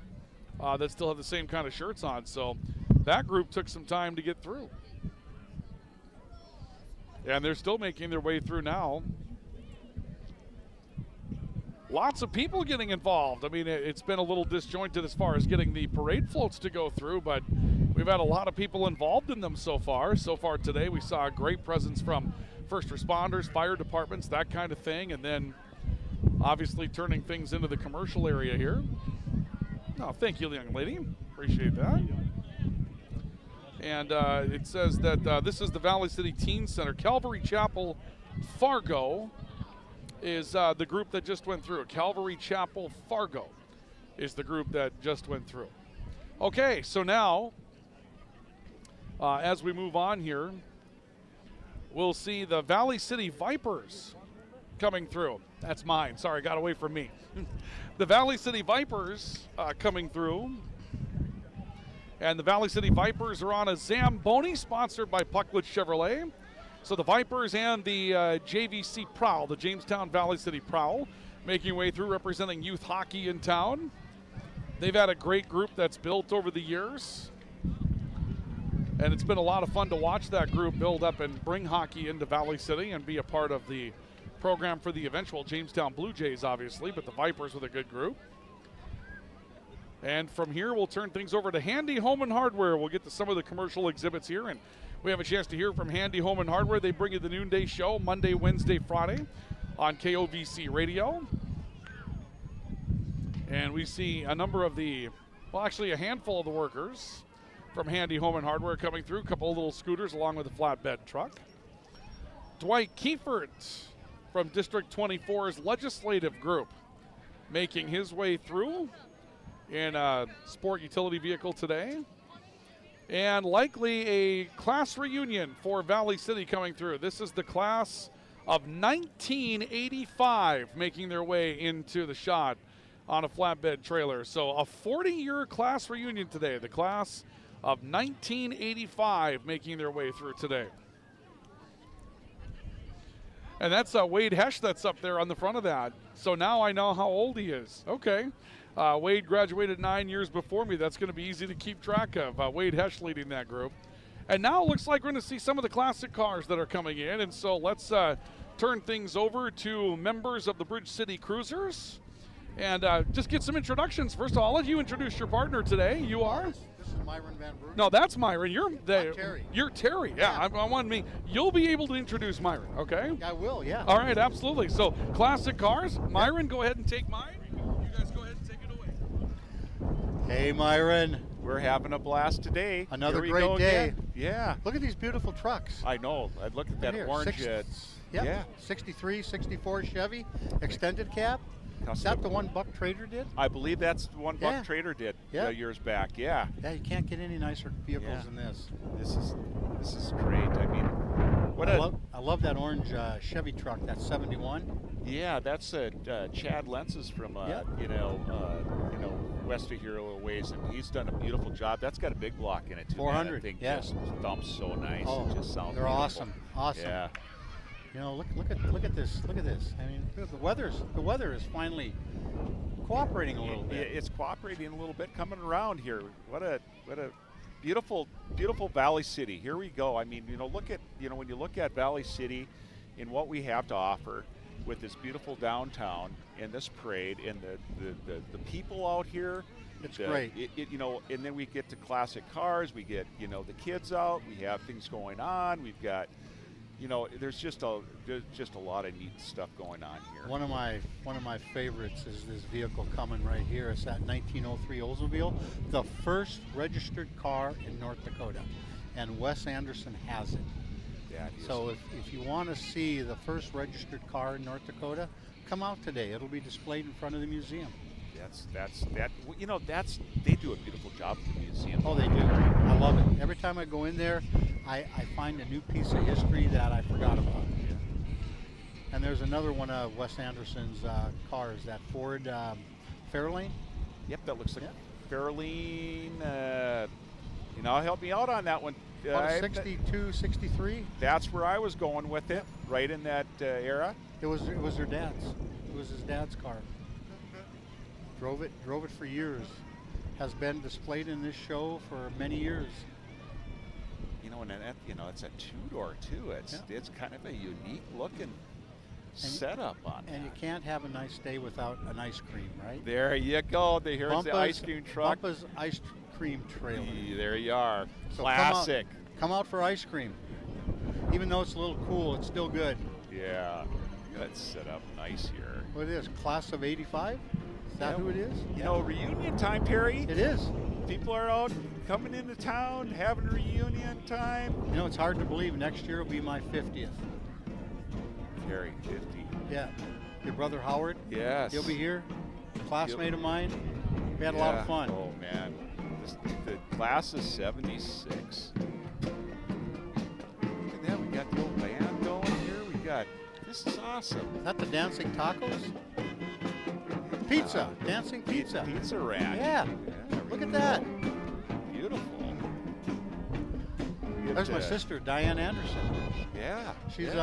Speaker 1: that still have the same kind of shirts on. So that group took some time to get through. And they're still making their way through now. Lots of people getting involved. I mean, it's been a little disjointed as far as getting the parade floats to go through, but we've had a lot of people involved in them so far. So far today, we saw a great presence from first responders, fire departments, that kind of thing, and then obviously turning things into the commercial area here. Oh, thank you, young lady. Appreciate that. And it says that this is the Valley City Teen Center. Calvary Chapel Fargo is the group that just went through. Calvary Chapel Fargo is the group that just went through. Okay, so now, as we move on here, we'll see the Valley City Vipers coming through. That's mine. Sorry, got away from me. The Valley City Vipers coming through. And the Valley City Vipers are on a Zamboni sponsored by Puckledge Chevrolet. So the Vipers and the JVC Prowl, the Jamestown Valley City Prowl, making way through representing youth hockey in town. They've had a great group that's built over the years. And it's been a lot of fun to watch that group build up and bring hockey into Valley City and be a part of the program for the eventual Jamestown Blue Jays, obviously, but the Vipers with a good group. And from here, we'll turn things over to Handy Home and Hardware. We'll get to some of the commercial exhibits here, and we have a chance to hear from Handy Home and Hardware. They bring you the noonday show Monday, Wednesday, Friday on KOVC Radio. And we see a number of the, well, actually a handful of the workers from Handy Home and Hardware coming through. A couple of little scooters along with a flatbed truck. Dwight Kiefert from District 24's legislative group making his way through in a sport utility vehicle today. And likely a class reunion for Valley City coming through. This is the class of 1985 making their way into the shot on a flatbed trailer. So a 40-year class reunion today. The class of 1985 making their way through today. And that's Wade Hesch that's up there on the front of that. So now I know how old he is. Okay. Wade graduated 9 years before me. That's going to be easy to keep track of. Wade Hesch leading that group. And now it looks like we're going to see some of the classic cars that are coming in. And so let's turn things over to members of the Bridge City Cruisers and just get some introductions. First of all, I'll let you introduce your partner today. You are?
Speaker 5: This is Myron Van Bruggen.
Speaker 1: No, that's Myron.
Speaker 5: I'm Terry.
Speaker 1: You're Terry. Yeah, I want me. You'll be able to introduce Myron, okay?
Speaker 5: I will, yeah.
Speaker 1: All right, absolutely. So, classic cars. Myron, go ahead and take mine. You guys go ahead and take it away.
Speaker 5: Hey, Myron.
Speaker 6: We're having a blast today.
Speaker 5: Another
Speaker 6: Here we
Speaker 5: great
Speaker 6: go
Speaker 5: day.
Speaker 6: again. Yeah.
Speaker 5: Look at these beautiful trucks.
Speaker 6: I know. I looked at that
Speaker 5: Here,
Speaker 6: orange.
Speaker 5: Yep.
Speaker 6: Yeah.
Speaker 5: 63, 64 Chevy, extended cab. Is
Speaker 6: Custom.
Speaker 5: that the one Buck Trader did?
Speaker 6: I believe that's the one
Speaker 5: Yeah.
Speaker 6: Buck Trader did
Speaker 5: Yeah.
Speaker 6: years back. Yeah.
Speaker 5: Yeah, you can't get any nicer vehicles
Speaker 6: Yeah.
Speaker 5: than this.
Speaker 6: This is great. I mean, what
Speaker 5: I love that orange Chevy truck, that 71.
Speaker 6: yeah, that's Chad Lentz's from
Speaker 5: Yeah.
Speaker 6: west of here a little ways, and he's done a beautiful job. That's got a big block in it too.
Speaker 5: 400,
Speaker 6: Man. That thing
Speaker 5: yeah.
Speaker 6: just thumps so nice.
Speaker 5: Oh,
Speaker 6: It just sounds
Speaker 5: they're
Speaker 6: beautiful.
Speaker 5: awesome. Awesome.
Speaker 6: Yeah.
Speaker 5: You know, look at this. Look at this. I mean, the weather is finally cooperating a little bit.
Speaker 6: It's cooperating a little bit coming around here. What a beautiful Valley City. Here we go. I mean, when you look at Valley City and what we have to offer with this beautiful downtown and this parade and the people out here.
Speaker 5: It's great.
Speaker 6: And then we get to classic cars. We get, the kids out. We have things going on. We've got, there's just a lot of neat stuff going on here.
Speaker 5: One of my favorites is this vehicle coming right here. It's that 1903 Oldsmobile, the first registered car in North Dakota, and Wes Anderson has it.
Speaker 6: That is-
Speaker 5: So if you want to see the first registered car in North Dakota, come out today. It'll be displayed in front of the museum.
Speaker 6: They do a beautiful job at the museum.
Speaker 5: Oh, they do. I love it. Every time I go in there, I find a new piece of history that I forgot about. And there's another one of Wes Anderson's cars, that Ford Fairlane.
Speaker 6: Yep, that looks like
Speaker 5: Yeah.
Speaker 6: Fairlane. Help me out on that one.
Speaker 5: About a 62, 63.
Speaker 6: That's where I was going with it, right in that era.
Speaker 5: It was their dad's. It was his dad's car. Drove it for years. Has been displayed in this show for many years.
Speaker 6: It's a two-door too. It's kind of a unique looking setup on that.
Speaker 5: And you can't have a nice day without an ice cream, right?
Speaker 6: There you go. Here's the ice cream truck.
Speaker 5: Bumpa's ice cream trailer.
Speaker 6: There you are.
Speaker 5: So
Speaker 6: Classic.
Speaker 5: Come out for ice cream. Even though it's a little cool, it's still good.
Speaker 6: Yeah. Let's set up nice here.
Speaker 5: What is it, class of 85? Is that who it is?
Speaker 6: Reunion time, Perry.
Speaker 5: It is.
Speaker 6: People are out coming into town, having reunion time.
Speaker 5: It's hard to believe next year will be my 50th.
Speaker 6: Perry, 50.
Speaker 5: Yeah. Your brother Howard?
Speaker 6: Yes.
Speaker 5: He'll be here. Classmate of mine. We had a lot of fun.
Speaker 6: Oh, man. The class is 76. Look at that. We got the old band going here. This is awesome.
Speaker 5: Is that the Dancing Tacos? Pizza. Dancing Pizza.
Speaker 6: Pizza Rack.
Speaker 5: Yeah. Look at that.
Speaker 6: Beautiful.
Speaker 5: There's my sister, Diane Anderson.
Speaker 6: Yeah.
Speaker 5: She's
Speaker 1: And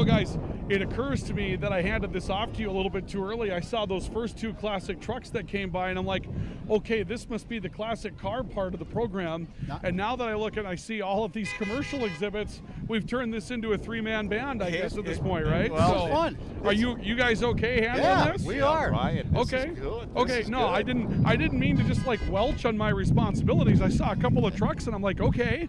Speaker 1: guys, it occurs to me that I handed this off to you a little bit too early. I saw those first two classic trucks that came by, and I'm like, okay, this must be the classic car part of the program. And now that I look and I see all of these commercial exhibits, we've turned this into a three-man band, I guess, at this point, right?
Speaker 6: Well,
Speaker 5: it's fun.
Speaker 1: Are you guys okay handling this?
Speaker 5: we are.
Speaker 6: Ryan, this
Speaker 1: Okay.
Speaker 6: is good.
Speaker 1: Okay.
Speaker 6: This is
Speaker 1: No, I
Speaker 6: good.
Speaker 1: didn't mean to just like welch on my responsibilities. I saw a couple of trucks and I'm like, okay,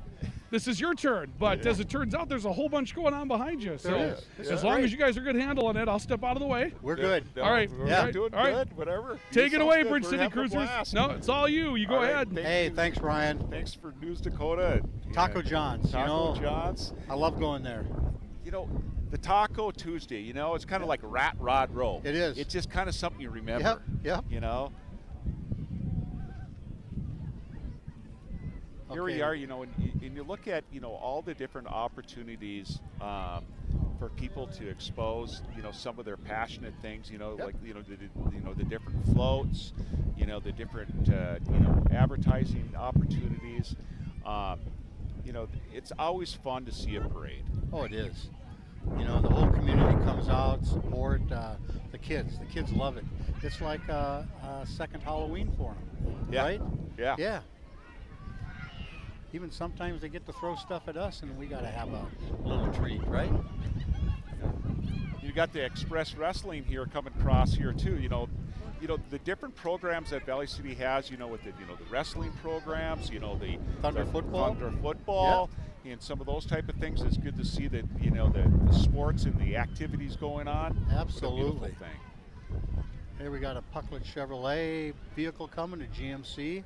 Speaker 1: this is your turn. But as it turns out, there's a whole bunch going on behind you. So
Speaker 5: There is. This
Speaker 1: as
Speaker 5: is
Speaker 1: long
Speaker 5: great.
Speaker 1: as you guys are good handling it, I'll step out of the way.
Speaker 5: We're good.
Speaker 1: All right.
Speaker 6: We're
Speaker 5: Yeah.
Speaker 6: doing
Speaker 1: All right.
Speaker 6: good. Whatever.
Speaker 1: Take it
Speaker 6: Sounds
Speaker 1: away,
Speaker 6: good.
Speaker 1: Bridge
Speaker 6: We're
Speaker 1: City
Speaker 6: having a
Speaker 1: Cruisers.
Speaker 6: blast.
Speaker 1: No, it's all you. You go
Speaker 6: All right,
Speaker 1: ahead.
Speaker 6: thank
Speaker 5: Hey,
Speaker 6: you.
Speaker 5: thanks, Ryan.
Speaker 6: Thanks for News Dakota.
Speaker 5: Taco John's.
Speaker 6: Taco John's.
Speaker 5: I love going there.
Speaker 6: The Taco Tuesday, it's kind of like Rat Rod Row.
Speaker 5: It is.
Speaker 6: It's just kind of something you remember.
Speaker 5: Yep.
Speaker 6: Here we
Speaker 5: Okay.
Speaker 6: are, and you look at, all the different opportunities for people to expose, some of their passionate things, like, the different floats, the different, advertising opportunities. you know, it's always fun to see a parade.
Speaker 5: Oh, it is. You know, the whole community comes out, support the kids. The kids love it. It's like a second Halloween for them,
Speaker 6: Yeah.
Speaker 5: right?
Speaker 6: Yeah.
Speaker 5: Yeah. Even sometimes they get to throw stuff at us, and we got to have a little treat, right?
Speaker 6: You got the Express Wrestling here coming across here too. You know, the different programs that Valley City has. You know, with the the wrestling programs. You know, the
Speaker 5: Thunder football.
Speaker 6: Thunder football, and some of those type of things. It's good to see that the sports and the activities going on. What a
Speaker 5: Absolutely.
Speaker 6: beautiful thing.
Speaker 5: Here we got a Pucklet Chevrolet vehicle coming, a GMC.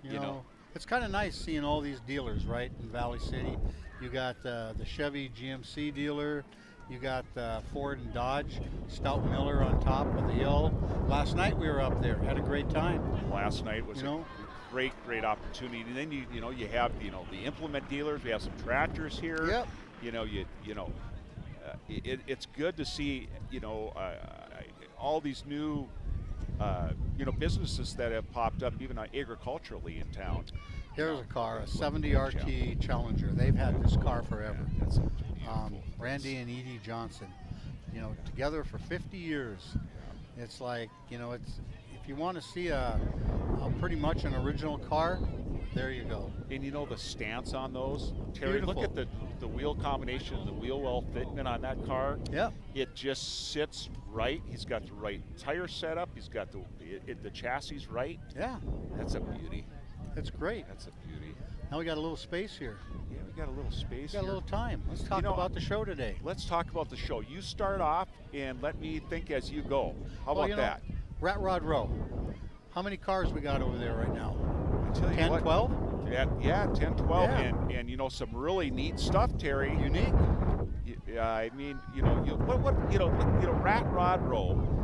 Speaker 5: You know, it's kind of nice seeing all these dealers, right, in Valley City. You got the Chevy GMC dealer. You got Ford and Dodge, Stout Miller on top of the hill. Last night we were up there, had a great time.
Speaker 6: Last night was
Speaker 5: You
Speaker 6: a
Speaker 5: know?
Speaker 6: great opportunity. And then you have the implement dealers. We have some tractors here.
Speaker 5: Yep.
Speaker 6: It's good to see all these new businesses that have popped up even agriculturally in town.
Speaker 5: Here's a car, a 70 RT Challenger. They've had this car forever.
Speaker 6: That's a beautiful.
Speaker 5: Randy and Edie Johnson, together for 50 years. It's like, it's if you want to see a pretty much an original car, there you go.
Speaker 6: And the stance on those, Terry,
Speaker 5: Beautiful.
Speaker 6: look at the wheel combination, the wheel well fitment on that car.
Speaker 5: Yep.
Speaker 6: It just sits right. He's got the right tire setup. He's got the chassis right.
Speaker 5: Yeah,
Speaker 6: That's a beauty.
Speaker 5: it's great.
Speaker 6: That's a beauty.
Speaker 5: Now we got a little space here.
Speaker 6: Yeah, we got a little space
Speaker 5: We got a
Speaker 6: here.
Speaker 5: little time. Let's talk about the show today.
Speaker 6: Let's talk about the show. You start off and let me think as you go. How
Speaker 5: Well,
Speaker 6: about that?
Speaker 5: Rat Rod Row. How many cars we got over there right now?
Speaker 6: I tell you
Speaker 5: 10,
Speaker 6: what,
Speaker 5: 12?
Speaker 6: Yeah, 10, 12,
Speaker 5: Yeah.
Speaker 6: and some really neat stuff, Terry.
Speaker 5: Unique.
Speaker 6: Yeah, I mean, Rat Rod Row.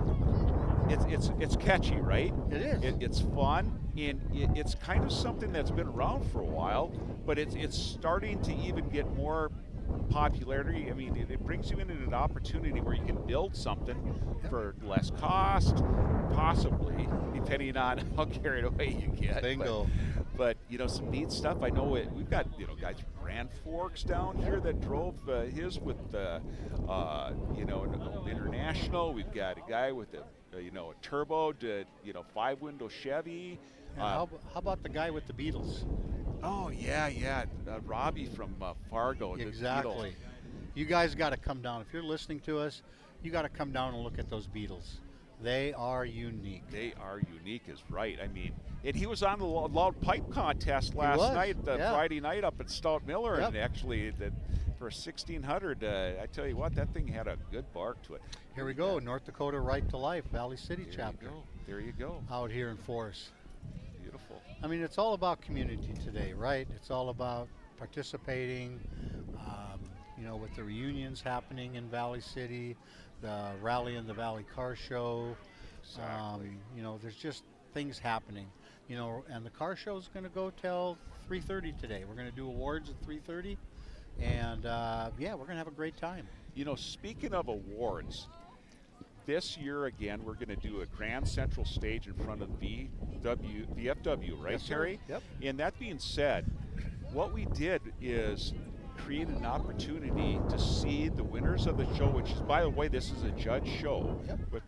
Speaker 6: It's catchy, right?
Speaker 5: It is.
Speaker 6: It's fun, and it's kind of something that's been around for a while, but it's starting to even get more popularity. I mean, it brings you into an opportunity where you can build something for less cost, possibly, depending on how carried away you get.
Speaker 5: Bingo.
Speaker 6: But some neat stuff. I know we've got guys from Grand Forks down here that drove his with International. We've got a guy with a turbo, 5-window Chevy.
Speaker 5: And how about the guy with the Beatles?
Speaker 6: Oh yeah, Robbie from Fargo. the
Speaker 5: Exactly.
Speaker 6: Beatles.
Speaker 5: You guys got to come down. If you're listening to us, you got to come down and look at those Beatles. They are unique.
Speaker 6: They are unique, is right. I mean, and he was on the loud pipe contest last
Speaker 5: was,
Speaker 6: night,
Speaker 5: yeah.
Speaker 6: Friday night up at Stout Miller,
Speaker 5: Yep.
Speaker 6: and actually for 1600, I tell you what, that thing had a good bark to it.
Speaker 5: Here we go, North Dakota Right to Life, Valley City chapter,
Speaker 6: There you go.
Speaker 5: out here in Forest.
Speaker 6: Beautiful.
Speaker 5: I mean, it's all about community today, right? It's all about participating, with the reunions happening in Valley City, the Rally in the Valley Car Show.
Speaker 6: Exactly.
Speaker 5: There's just things happening, and the car show is going to go till 3:30 today. We're going to do awards at 3:30, and we're going to have a great time.
Speaker 6: Speaking of awards, this year again we're going to do a Grand Central stage in front of VFW, right,
Speaker 5: Yes, sir.
Speaker 6: Terry?
Speaker 5: Yep.
Speaker 6: And that being said, what we did is create an opportunity to see the winners of the show, which is, by the way, this is a judge show
Speaker 5: Yep.
Speaker 6: with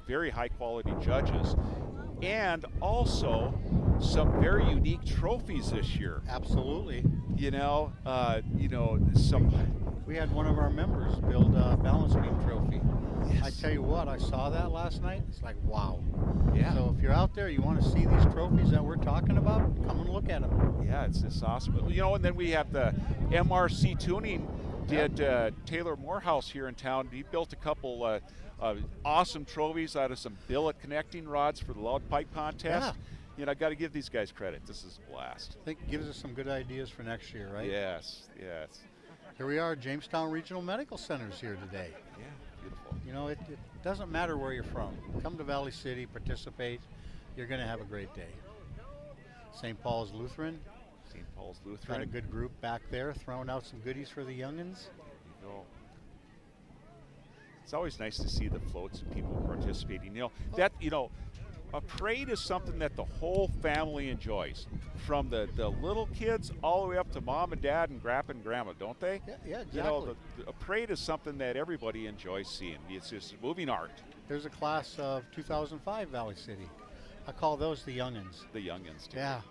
Speaker 6: very high quality judges, and also some very unique trophies this year.
Speaker 5: Absolutely.
Speaker 6: Some.
Speaker 5: We had one of our members build a balance beam trophy.
Speaker 6: Yes.
Speaker 5: I tell you what, I saw that last night. It's like, wow.
Speaker 6: Yeah.
Speaker 5: So if you're out there, you want to see these trophies that we're talking about, come and look at them.
Speaker 6: Yeah, it's just awesome. And then we have the MRC Tuning did Taylor Morehouse here in town. He built a couple awesome trophies out of some billet connecting rods for the loud pipe contest. I got to give these guys credit. This is a blast.
Speaker 5: I think it gives us some good ideas for next year, right?
Speaker 6: Yes.
Speaker 5: Here we are, Jamestown Regional Medical Center's here today.
Speaker 6: Yeah, beautiful.
Speaker 5: It doesn't matter where you're from. Come to Valley City, participate. You're going to have a great day. St. Paul's Lutheran,
Speaker 6: St. Paul's Lutheran.
Speaker 5: got a good group back there, throwing out some goodies for the youngins.
Speaker 6: There you go. It's always nice to see the floats and people participating. a parade is something that the whole family enjoys, from the little kids all the way up to mom and dad and grandpa and grandma, don't they?
Speaker 5: Yeah, exactly.
Speaker 6: You know, a parade is something that everybody enjoys seeing. It's just moving art.
Speaker 5: There's a class of 2005 Valley City. I call those the youngins.
Speaker 6: The youngins do.
Speaker 5: Yeah.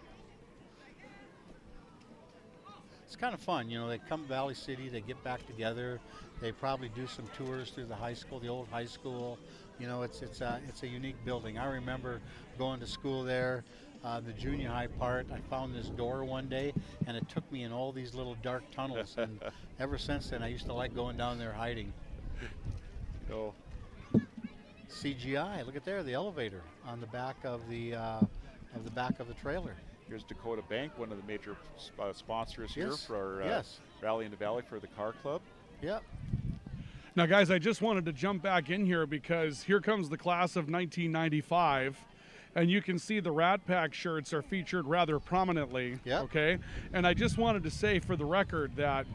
Speaker 5: It's kind of fun, you know. They come to Valley City, they get back together. They probably do some tours through the high school, the old high school. You know, it's a unique building. I remember going to school there, the junior high part. I found this door one day, and it took me in all these little dark tunnels. And ever since then, I used to like going down there hiding.
Speaker 6: So,
Speaker 5: CGI, look at there, the elevator on the back of the trailer.
Speaker 6: here's Dakota Bank, one of the major sponsors here
Speaker 5: Yes,
Speaker 6: for
Speaker 5: yes.
Speaker 6: Rally in the Valley for the car club.
Speaker 5: Yep.
Speaker 1: Now, guys, I just wanted to jump back in here because here comes the class of 1995, and you can see the Rat Pack shirts are featured rather prominently.
Speaker 5: Yep.
Speaker 1: Okay, and I just wanted to say for the record that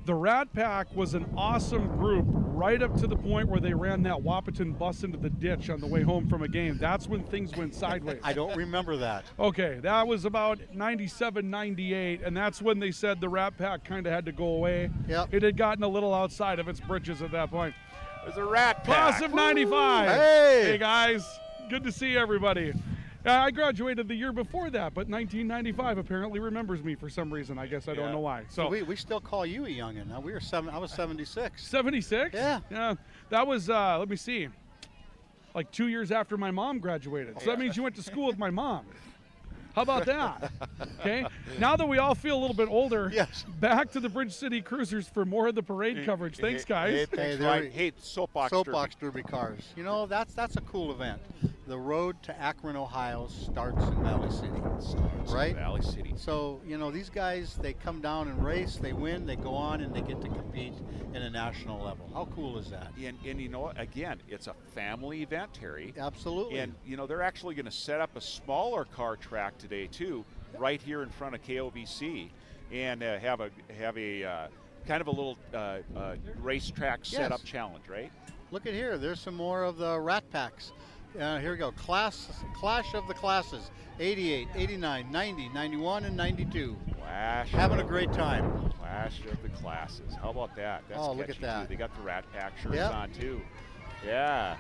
Speaker 1: the Rat Pack was an awesome group right up to the point where they ran that Wahpeton bus into the ditch on the way home from a game. That's when things went sideways.
Speaker 5: I don't remember that.
Speaker 1: Okay, that was about 97, 98, and that's when they said the Rat Pack kind of had to go away.
Speaker 5: Yep.
Speaker 1: It had gotten a little outside of its britches at that point.
Speaker 6: There's a Rat Pack.
Speaker 1: Class of 95.
Speaker 5: Hey!
Speaker 1: Guys, good to see everybody. I graduated the year before that, but 1995 apparently remembers me for some reason. I guess I don't
Speaker 6: Yeah.
Speaker 1: know why.
Speaker 5: So
Speaker 1: So
Speaker 5: we still call you a youngin. Now I was 76.
Speaker 1: 76?
Speaker 5: Yeah.
Speaker 1: Yeah. That was, let me see, like 2 years after my mom graduated. So that means you went to school with my mom. How about that? Okay. Now that we all feel a little bit older,
Speaker 5: Yes.
Speaker 1: back to the Bridge City Cruisers for more of the parade coverage. Thanks, guys.
Speaker 6: Hey, thanks,
Speaker 5: they're-
Speaker 6: Ryan. Hey, Soapbox
Speaker 5: Derby cars. You know, that's a cool event. The road to Akron, Ohio starts in Valley City.
Speaker 6: Starts in
Speaker 5: Right?
Speaker 6: Valley City.
Speaker 5: So, you know, these guys, they come down and race, they win, they go on, and they get to compete in a national level. How cool is that?
Speaker 6: And you know what? Again, it's a family event, Terry.
Speaker 5: Absolutely.
Speaker 6: And you know they're actually going to set up a smaller car track today too, right here in front of KOVC, and have a kind of a little racetrack setup challenge, right?
Speaker 5: Look at here. There's some more of the Rat Packs. Here we go. Clash of the classes. 88, 89, 90, 91, and 92.
Speaker 6: Clash.
Speaker 5: Having a great time.
Speaker 6: Clash of the classes. How about that? That's
Speaker 5: Oh, look at
Speaker 6: catchy,
Speaker 5: that.
Speaker 6: Too. They got the Rat Pack shirts
Speaker 5: Yep.
Speaker 6: on too. Yeah.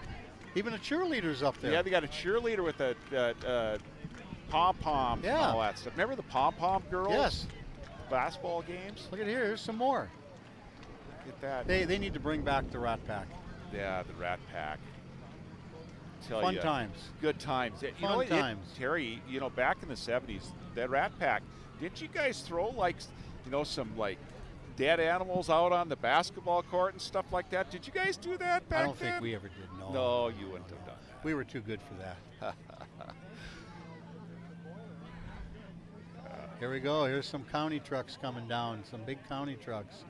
Speaker 5: Even a cheerleader's up there.
Speaker 6: Yeah, they got a cheerleader with a pom-pom
Speaker 5: Yeah.
Speaker 6: and all that stuff. Remember the pom-pom girls?
Speaker 5: Yes.
Speaker 6: Basketball games?
Speaker 5: Look at here. Here's some more.
Speaker 6: Get that.
Speaker 5: They need to bring back the Rat Pack.
Speaker 6: Yeah, the Rat Pack. Tell
Speaker 5: Fun
Speaker 6: ya,
Speaker 5: times.
Speaker 6: Good times. You
Speaker 5: Fun
Speaker 6: know,
Speaker 5: times.
Speaker 6: Terry, you know, back in the 70s, that Rat Pack, didn't you guys throw like, you know, some like dead animals out on the basketball court and stuff like that? Did you guys do that back
Speaker 5: I don't
Speaker 6: then?
Speaker 5: think we ever did. No.
Speaker 6: No, you wouldn't have done that.
Speaker 5: We were too good for that. Here we go. Here's some county trucks coming down. Some big county trucks.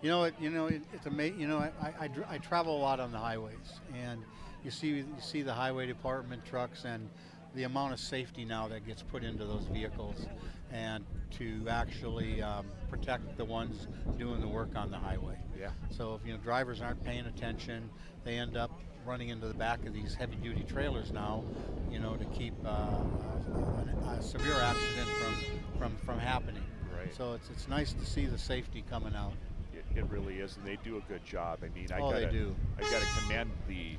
Speaker 5: It's amazing. You know, I travel a lot on the highways, and you see the highway department trucks and the amount of safety now that gets put into those vehicles, and to actually protect the ones doing the work on the highway.
Speaker 6: Yeah.
Speaker 5: So if drivers aren't paying attention, they end up running into the back of these heavy-duty trailers now, to keep a severe accident from happening.
Speaker 6: Right.
Speaker 5: So it's nice to see the safety coming out.
Speaker 6: It really is, and they do a good job. I mean,
Speaker 5: They do.
Speaker 6: I gotta commend the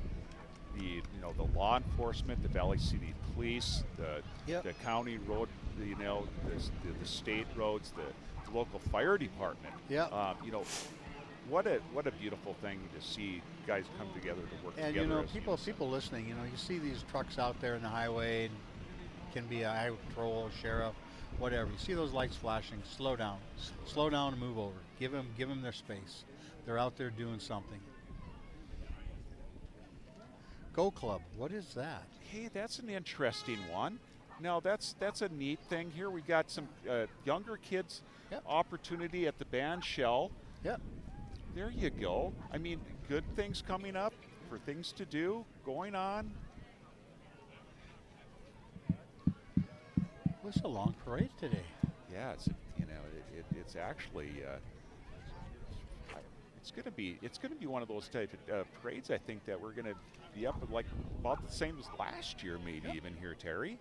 Speaker 6: law enforcement, the Valley City Police,
Speaker 5: Yep.
Speaker 6: the county road, the state roads, the local fire department.
Speaker 5: Yep.
Speaker 6: What a beautiful thing to see guys come together to work
Speaker 5: And
Speaker 6: together. as
Speaker 5: people listening, you see these trucks out there in the highway, and can be a highway patrol, sheriff, whatever. You see those lights flashing, slow down and move over. Give them their space. They're out there doing something. Go Club, what is that?
Speaker 6: Hey, that's an interesting one. Now that's a neat thing here. We got some younger kids
Speaker 5: Yep.
Speaker 6: opportunity at the band shell.
Speaker 5: Yep.
Speaker 6: There you go. I mean, good things coming up, for things to do, going on.
Speaker 5: It's a long parade today.
Speaker 6: Yeah, it's actually it's going to be one of those type of parades. I think that we're going to be up at like about the same as last year, maybe even here, Terry.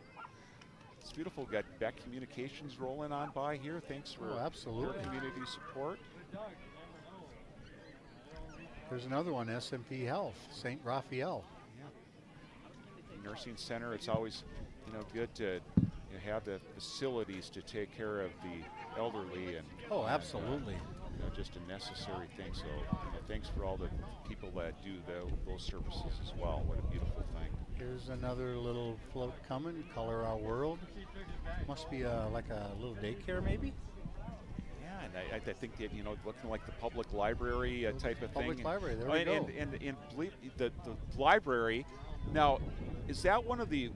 Speaker 6: It's beautiful. Got Beck Communications rolling on by here. Thanks for your
Speaker 5: absolutely.
Speaker 6: community support.
Speaker 5: There's another one, SMP Health, St. Raphael.
Speaker 6: Nursing center. It's always, good to have the facilities to take care of the elderly and
Speaker 5: Oh, absolutely.
Speaker 6: just a necessary thing. So thanks for all the people that do those services as well. What a beautiful thing.
Speaker 5: Here's another little float coming, Color Our World. Must be like a little daycare maybe?
Speaker 6: Yeah, and I think that, looking like the public library type of
Speaker 5: Public
Speaker 6: thing.
Speaker 5: library, there we go.
Speaker 6: And believe the library, now, is that one of the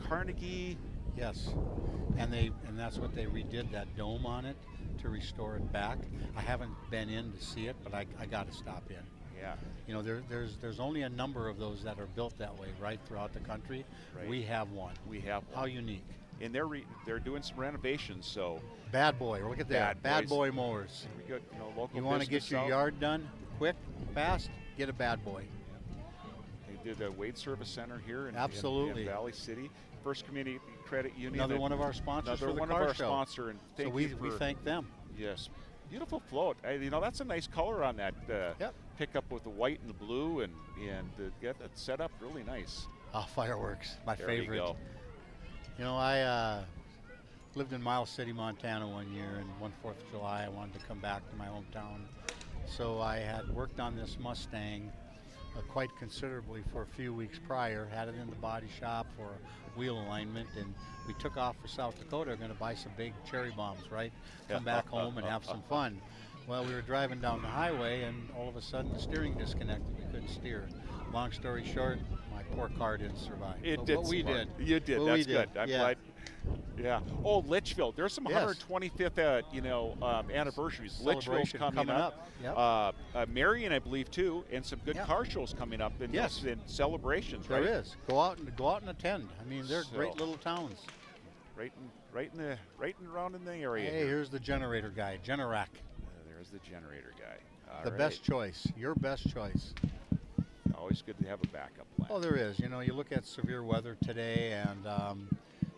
Speaker 6: Carnegie?
Speaker 5: Yes, and that's what they redid, that dome on it to restore it back. I haven't been in to see it, but I got to stop in.
Speaker 6: Yeah.
Speaker 5: There's only a number of those that are built that way right throughout the country.
Speaker 6: Right.
Speaker 5: We have one.
Speaker 6: We have one.
Speaker 5: How unique.
Speaker 6: And they're doing some renovations, so
Speaker 5: Bad Boy, look at that. Bad Boy mowers.
Speaker 6: we got local.
Speaker 5: You want to get
Speaker 6: business
Speaker 5: your
Speaker 6: out.
Speaker 5: yard done quick, fast, get a Bad Boy.
Speaker 6: They did the Wade Service Center here in
Speaker 5: Absolutely.
Speaker 6: Valley City. First Community Credit Union.
Speaker 5: Another one of our sponsors
Speaker 6: Another
Speaker 5: for the
Speaker 6: one
Speaker 5: car
Speaker 6: of our
Speaker 5: show.
Speaker 6: sponsor, and
Speaker 5: So
Speaker 6: thank
Speaker 5: we
Speaker 6: you for,
Speaker 5: thank them.
Speaker 6: Yes, beautiful float. That's a nice color on that
Speaker 5: Yep.
Speaker 6: pickup with the white and the blue, and get that set up really nice.
Speaker 5: Ah, fireworks, my
Speaker 6: There
Speaker 5: favorite.
Speaker 6: you go.
Speaker 5: I lived in Miles City, Montana one year, and one 4th of July I wanted to come back to my hometown. So I had worked on this Mustang quite considerably for a few weeks prior, had it in the body shop for wheel alignment, and we took off for South Dakota, going to buy some big cherry bombs, right? Come back home and have some fun. Well, we were driving down the highway, and all of a sudden the steering disconnected. We couldn't steer. Long story short, my poor car didn't survive. But we did.
Speaker 6: You did.
Speaker 5: But
Speaker 6: That's
Speaker 5: we
Speaker 6: good.
Speaker 5: did.
Speaker 6: I'm
Speaker 5: Yeah.
Speaker 6: glad. Yeah. Oh, Litchfield. There's some
Speaker 5: Yes.
Speaker 6: 125th, anniversaries. Litchfield's
Speaker 5: Celebration
Speaker 6: coming up.
Speaker 5: Yep.
Speaker 6: Marion, I believe, too, and some good
Speaker 5: Yep.
Speaker 6: car shows coming up in
Speaker 5: Yes.
Speaker 6: in celebrations.
Speaker 5: There
Speaker 6: right?
Speaker 5: is. Go out and attend. I mean, they're
Speaker 6: So-
Speaker 5: great little towns.
Speaker 6: Right and around in the area.
Speaker 5: Hey,
Speaker 6: here.
Speaker 5: here's the generator guy, Generac.
Speaker 6: There's the generator guy. All
Speaker 5: The
Speaker 6: right.
Speaker 5: best choice. Your best choice.
Speaker 6: Always good to have a backup plan.
Speaker 5: Oh, there is. You look at severe weather today, and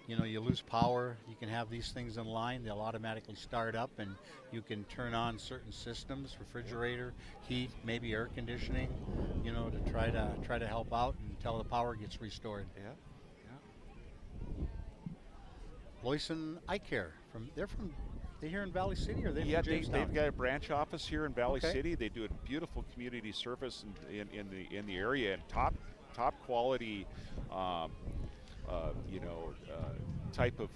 Speaker 5: you lose power. You can have these things in line. They'll automatically start up, and you can turn on certain systems, refrigerator, heat, maybe air conditioning. To try to help out until the power gets restored.
Speaker 6: Yeah.
Speaker 5: Loyson Eye Care. They're here in Valley City, or are they
Speaker 6: Yeah,
Speaker 5: from Jamestown?
Speaker 6: they've got a branch office here in Valley
Speaker 5: Okay.
Speaker 6: City. They do a beautiful community service in the area, and top quality, type of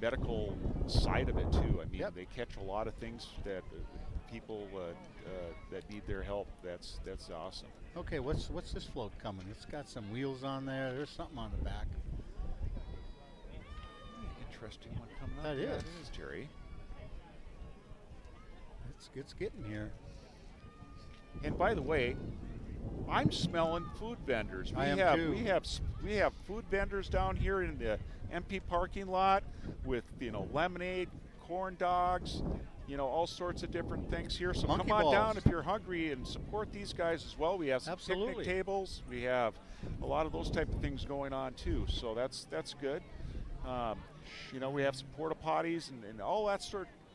Speaker 6: medical side of it too. I mean,
Speaker 5: Yep.
Speaker 6: they catch a lot of things that people that need their help. That's awesome.
Speaker 5: Okay, what's this float coming? It's got some wheels on there. There's something on the back.
Speaker 6: Interesting one coming up.
Speaker 5: That
Speaker 6: Yeah,
Speaker 5: is.
Speaker 6: it is, Jerry.
Speaker 5: It's getting here.
Speaker 6: And by the way, I'm smelling food vendors.
Speaker 5: I am too.
Speaker 6: We have food vendors down here in the MP parking lot with lemonade, corn dogs, all sorts of different things here. So
Speaker 5: Monkey
Speaker 6: come on
Speaker 5: balls.
Speaker 6: down if you're hungry and support these guys as well. We have some
Speaker 5: Absolutely.
Speaker 6: picnic tables. We have a lot of those type of things going on too. So that's good. We have some porta potties and all that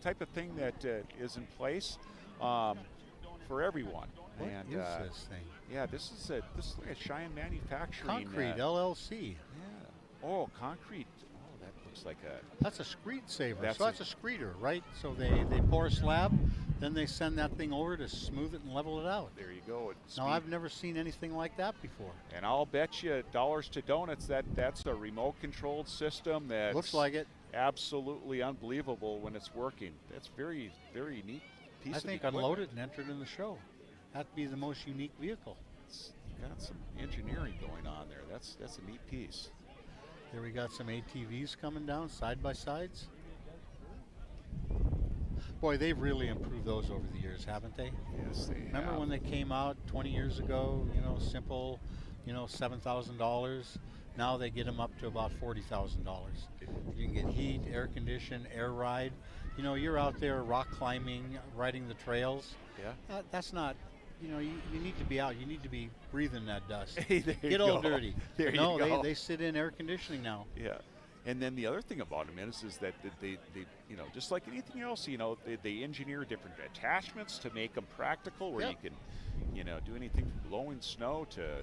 Speaker 6: type of thing that is in place for everyone.
Speaker 5: What
Speaker 6: and
Speaker 5: is this thing?
Speaker 6: yeah, this is like a Cheyenne Manufacturing.
Speaker 5: Concrete LLC.
Speaker 6: Yeah. Oh, concrete. Oh, that looks like a.
Speaker 5: That's a screed saver.
Speaker 6: That's
Speaker 5: So that's a screeder, right? So they pour a slab, then they send that thing over to smooth it and level it out.
Speaker 6: There you go. It's
Speaker 5: Now, I've never seen anything like that before.
Speaker 6: And I'll bet you dollars to donuts that's a remote controlled system that
Speaker 5: Looks like it.
Speaker 6: absolutely unbelievable when it's working. That's very, very neat piece
Speaker 5: I
Speaker 6: of
Speaker 5: think
Speaker 6: equipment.
Speaker 5: unload it and enter it in the show. That'd be the most unique vehicle.
Speaker 6: It's got some engineering going on there. That's a neat piece.
Speaker 5: Here we got some ATVs coming down, side by sides. Boy, they've really improved those over the years, haven't they?
Speaker 6: Yes, they
Speaker 5: Remember
Speaker 6: have.
Speaker 5: when they came out 20 years ago, simple, $7,000. Now they get them up to about $40,000. You can get heat, air condition, air ride. You're out there rock climbing, riding the trails.
Speaker 6: Yeah.
Speaker 5: That's not you need to be out. You need to be breathing that dust.
Speaker 6: Hey, there you
Speaker 5: Get all
Speaker 6: go.
Speaker 5: dirty.
Speaker 6: There
Speaker 5: no,
Speaker 6: you go.
Speaker 5: they sit in air conditioning now.
Speaker 6: Yeah. And then the other thing about them is that they just like anything else, they engineer different attachments to make them practical, where
Speaker 5: Yep.
Speaker 6: you can, do anything from blowing snow to,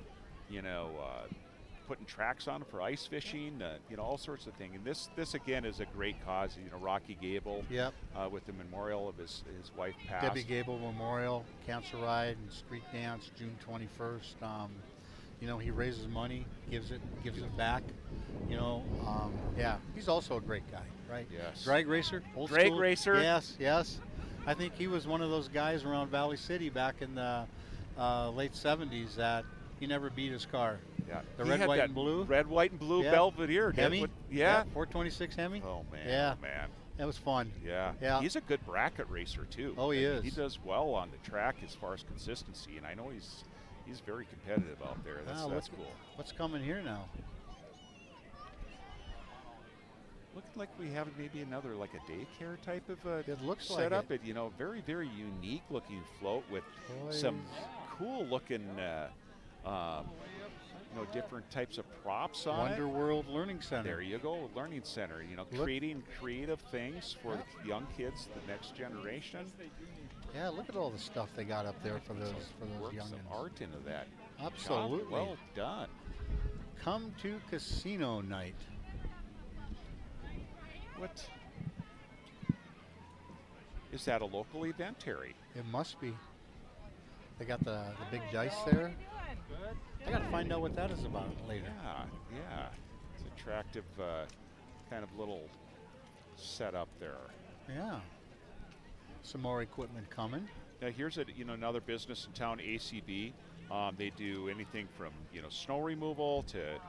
Speaker 6: putting tracks on for ice fishing, all sorts of things. And this again is a great cause. Rocky Gable,
Speaker 5: Yep.
Speaker 6: with the memorial of his wife passed.
Speaker 5: Debbie Gable Memorial Cancer Ride and Street Dance, June 21st. He raises money, gives it back. Yeah, he's also a great guy, right?
Speaker 6: Yes.
Speaker 5: Drag racer, old
Speaker 6: Drag
Speaker 5: school.
Speaker 6: racer.
Speaker 5: Yes. I think he was one of those guys around Valley City back in the late 70s that he never beat his car.
Speaker 6: Yeah.
Speaker 5: The
Speaker 6: He
Speaker 5: red,
Speaker 6: had
Speaker 5: white,
Speaker 6: that
Speaker 5: and blue.
Speaker 6: Red, white, and blue
Speaker 5: Yeah.
Speaker 6: Belvedere.
Speaker 5: Hemi.
Speaker 6: Yeah.
Speaker 5: 426 Hemi.
Speaker 6: Oh man.
Speaker 5: Yeah.
Speaker 6: Oh, man.
Speaker 5: That was fun.
Speaker 6: Yeah.
Speaker 5: Yeah.
Speaker 6: He's a good bracket racer too.
Speaker 5: Oh, he
Speaker 6: I mean,
Speaker 5: is.
Speaker 6: He does well on the track as far as consistency, and I know he's very competitive out there. That's cool.
Speaker 5: What's coming here now?
Speaker 6: Looking like we have maybe another like a daycare type of
Speaker 5: It looks like
Speaker 6: setup.
Speaker 5: it.
Speaker 6: Very very unique looking float with
Speaker 5: Toys.
Speaker 6: some cool looking different types of props on
Speaker 5: Wonder
Speaker 6: it.
Speaker 5: World Learning Center.
Speaker 6: There you go, learning center.
Speaker 5: Look.
Speaker 6: Creating creative things for the young kids, the next generation.
Speaker 5: Yeah, look at all the stuff they got up there for those
Speaker 6: Work some
Speaker 5: youngins.
Speaker 6: art into that.
Speaker 5: Absolutely.
Speaker 6: Job well done.
Speaker 5: Come to casino night.
Speaker 6: What is that? A local event, Terry?
Speaker 5: It must be. They got the big dice there. I got to find out what that is about later.
Speaker 6: Yeah. It's attractive, kind of little setup there.
Speaker 5: Yeah. Some more equipment coming.
Speaker 6: Now here's another business in town, ACB. They do anything from snow removal to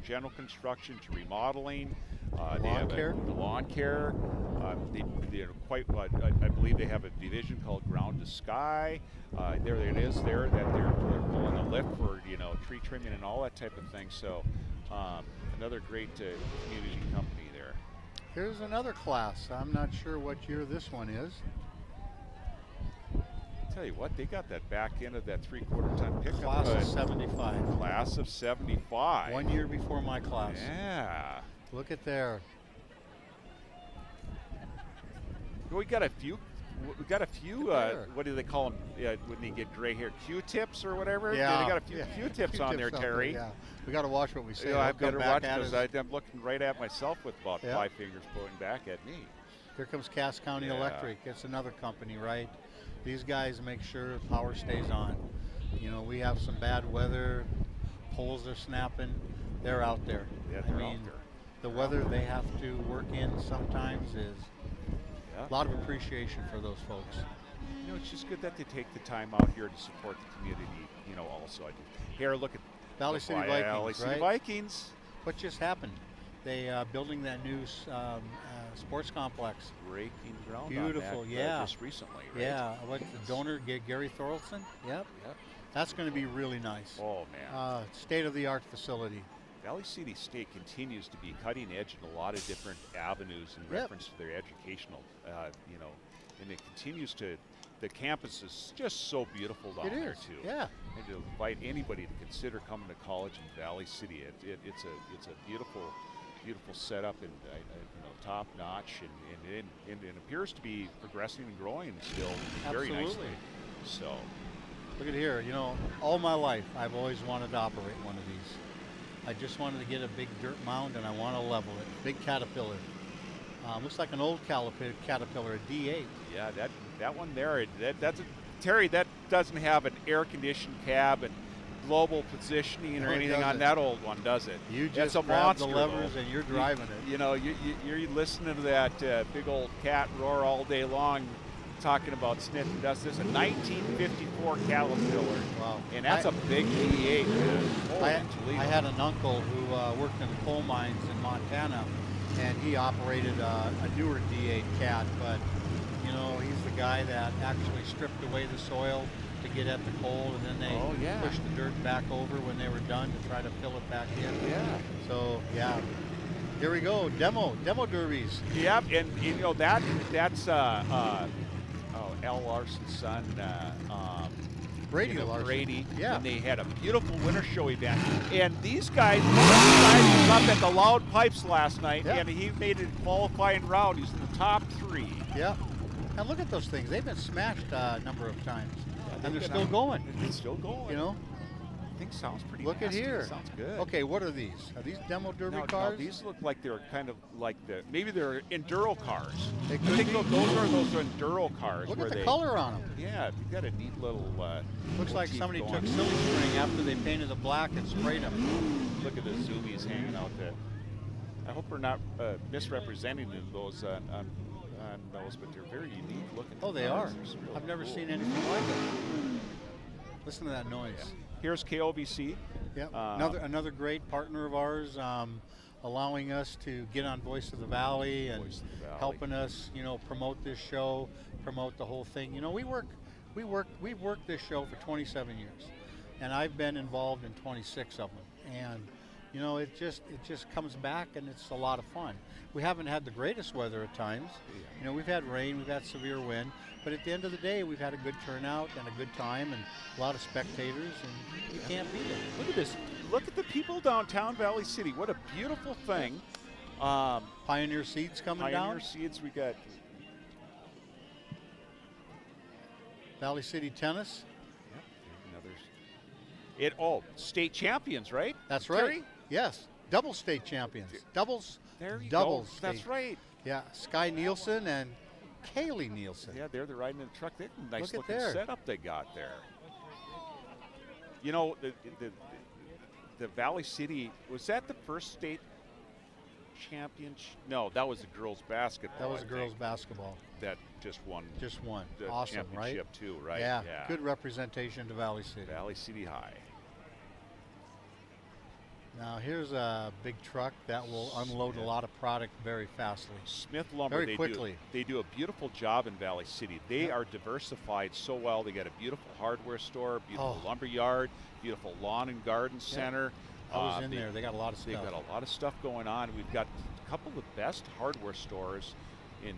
Speaker 6: general construction to remodeling. They have
Speaker 5: care?
Speaker 6: the lawn care. They're quite. I believe they have a division called Ground to Sky. There it is. There that they're pulling the lift for tree trimming and all that type of thing. So another great community company there.
Speaker 5: Here's another class. I'm not sure what year this one is.
Speaker 6: Tell you what, they got that back end of that 3/4 ton pickup.
Speaker 5: Class of
Speaker 6: hood.
Speaker 5: 75.
Speaker 6: Class of 75.
Speaker 5: 1 year before my class.
Speaker 6: Yeah.
Speaker 5: Look at there.
Speaker 6: We got a few. We got a few.
Speaker 5: There.
Speaker 6: What do they call them when they get gray hair? Q-tips or whatever.
Speaker 5: Yeah.
Speaker 6: They got a few Q-tips on there,
Speaker 5: Q-tips out
Speaker 6: Terry.
Speaker 5: Yeah. We got to watch what we say.
Speaker 6: I
Speaker 5: They'll come
Speaker 6: better
Speaker 5: back
Speaker 6: watch
Speaker 5: at
Speaker 6: because
Speaker 5: us.
Speaker 6: I'm looking right at myself with about
Speaker 5: Yeah.
Speaker 6: 5 fingers pointing back at me.
Speaker 5: Here comes Cass County
Speaker 6: Yeah.
Speaker 5: Electric. It's another company, right? These guys make sure power stays on. We have some bad weather. Poles are snapping. They're out there.
Speaker 6: Yeah,
Speaker 5: I
Speaker 6: they're out
Speaker 5: mean,
Speaker 6: there.
Speaker 5: the weather they have to work in sometimes is
Speaker 6: Yeah.
Speaker 5: a lot of appreciation for those folks.
Speaker 6: It's just good that they take the time out here to support the community. Also, here look at
Speaker 5: Valley City
Speaker 6: Valley
Speaker 5: Vikings,
Speaker 6: City
Speaker 5: right?
Speaker 6: Vikings.
Speaker 5: What just happened? They building that new sports complex.
Speaker 6: Breaking ground
Speaker 5: Beautiful,
Speaker 6: on that,
Speaker 5: yeah.
Speaker 6: just recently, right?
Speaker 5: Yeah, what the donor Gary Thorlson? Yep.
Speaker 6: Yep.
Speaker 5: That's going to be really nice.
Speaker 6: Oh man.
Speaker 5: State-of-the-art facility.
Speaker 6: Valley City State continues to be cutting edge in a lot of different avenues in
Speaker 5: Yep.
Speaker 6: reference to their educational, and it continues to. The campus is just so beautiful down
Speaker 5: It
Speaker 6: there
Speaker 5: is.
Speaker 6: too.
Speaker 5: Yeah.
Speaker 6: And to invite anybody to consider coming to college in Valley City, it's a beautiful setup and top notch, and it appears to be progressing and growing still very nicely.
Speaker 5: Absolutely.
Speaker 6: So.
Speaker 5: Look at here. All my life I've always wanted to operate one of these. I just wanted to get a big dirt mound and I want to level it. Big Caterpillar. Looks like an old Caterpillar, a D8.
Speaker 6: Yeah, that one there, that's Terry, that doesn't have an air-conditioned cab and global positioning or
Speaker 5: No, it
Speaker 6: anything on
Speaker 5: doesn't.
Speaker 6: that old one, does it?
Speaker 5: You
Speaker 6: That's
Speaker 5: just
Speaker 6: a
Speaker 5: grab the
Speaker 6: monster,
Speaker 5: levers
Speaker 6: though.
Speaker 5: and you're driving it.
Speaker 6: You're listening to that big old cat roar all day long, talking about sniff and dust. This is a 1954 Caterpillar,
Speaker 5: Wow.
Speaker 6: and that's a big D8.
Speaker 5: I had an uncle who worked in the coal mines in Montana, and he operated a newer D8 Cat, but he's the guy that actually stripped away the soil to get at the coal, and then they
Speaker 6: Oh, yeah.
Speaker 5: pushed the dirt back over when they were done to try to fill it back in.
Speaker 6: Yeah.
Speaker 5: So yeah, here we go. Demo derbies.
Speaker 6: Yep, and that's Al Larson's son,
Speaker 5: Brady
Speaker 6: you know,
Speaker 5: Larson.
Speaker 6: Brady.
Speaker 5: Yeah.
Speaker 6: And they had a beautiful winter show event. And these guys, one of the guys was up at the Loud Pipes last night,
Speaker 5: Yeah.
Speaker 6: and he made a qualifying round. He's in the top 3.
Speaker 5: Yeah. And look at those things. They've been smashed a number of times. And they're
Speaker 6: been
Speaker 5: still
Speaker 6: out.
Speaker 5: going.
Speaker 6: It's still going.
Speaker 5: You know?
Speaker 6: I think sounds pretty
Speaker 5: Look at
Speaker 6: nasty.
Speaker 5: here.
Speaker 6: Sounds good.
Speaker 5: Okay, what are these? Are these demo derby
Speaker 6: No,
Speaker 5: cars?
Speaker 6: these look like they're kind of like maybe they're enduro cars.
Speaker 5: They
Speaker 6: I
Speaker 5: could
Speaker 6: think
Speaker 5: be.
Speaker 6: those are enduro cars.
Speaker 5: Look
Speaker 6: where
Speaker 5: at the
Speaker 6: they,
Speaker 5: color on them.
Speaker 6: Yeah, you've got a neat little.
Speaker 5: Looks like
Speaker 6: motif
Speaker 5: somebody
Speaker 6: going.
Speaker 5: took silly string after they painted the black and sprayed them.
Speaker 6: Look at the zoomies hanging out there. I hope we're not misrepresenting those on those, but they're very unique looking.
Speaker 5: Oh, they
Speaker 6: cars.
Speaker 5: are.
Speaker 6: They're really
Speaker 5: I've never
Speaker 6: cool.
Speaker 5: seen anything like it. Listen to that noise.
Speaker 6: Here's KOVC.
Speaker 5: Yep.
Speaker 6: Uh,
Speaker 5: another great partner of ours, allowing us to get on Voice of the Valley and
Speaker 6: Voice of the Valley.
Speaker 5: helping us, promote this show, promote the whole thing. We've worked this show for 27 years, and I've been involved in 26 of them. And it just comes back, and it's a lot of fun. We haven't had the greatest weather at times. We've had rain, we've had severe wind, but at the end of the day, we've had a good turnout and a good time, and a lot of spectators, and you can't beat it.
Speaker 6: Look at this. Look at the people downtown Valley City. What a beautiful thing.
Speaker 5: Pioneer Seeds coming
Speaker 6: Pioneer
Speaker 5: down.
Speaker 6: Seeds. We got.
Speaker 5: Valley City Tennis.
Speaker 6: State champions, right?
Speaker 5: That's right.
Speaker 6: Terry?
Speaker 5: Yes, double state champions. Doubles.
Speaker 6: There you
Speaker 5: double
Speaker 6: go.
Speaker 5: state.
Speaker 6: That's right.
Speaker 5: Yeah, Sky Nielsen and Kaylee Nielsen.
Speaker 6: Yeah, they're riding in the truck. They have a nice
Speaker 5: Look at
Speaker 6: looking
Speaker 5: there.
Speaker 6: setup they got there. The Valley City, was that the first state championship? No, that was the girls basketball.
Speaker 5: That was
Speaker 6: I
Speaker 5: girls
Speaker 6: think,
Speaker 5: basketball.
Speaker 6: that just won
Speaker 5: Just one.
Speaker 6: the
Speaker 5: Awesome, right?
Speaker 6: championship too, right?
Speaker 5: Yeah. Good representation to Valley City.
Speaker 6: Valley City High.
Speaker 5: Now here's a big truck that will unload a lot of product very fastly.
Speaker 6: Smith Lumber,
Speaker 5: Very quickly.
Speaker 6: They do a beautiful job in Valley City. They are diversified so well. They got a beautiful hardware store, beautiful lumber yard, beautiful lawn and garden center.
Speaker 5: I was in there. They got a lot of
Speaker 6: They've
Speaker 5: stuff.
Speaker 6: got a lot of stuff going on. We've got a couple of the best hardware stores in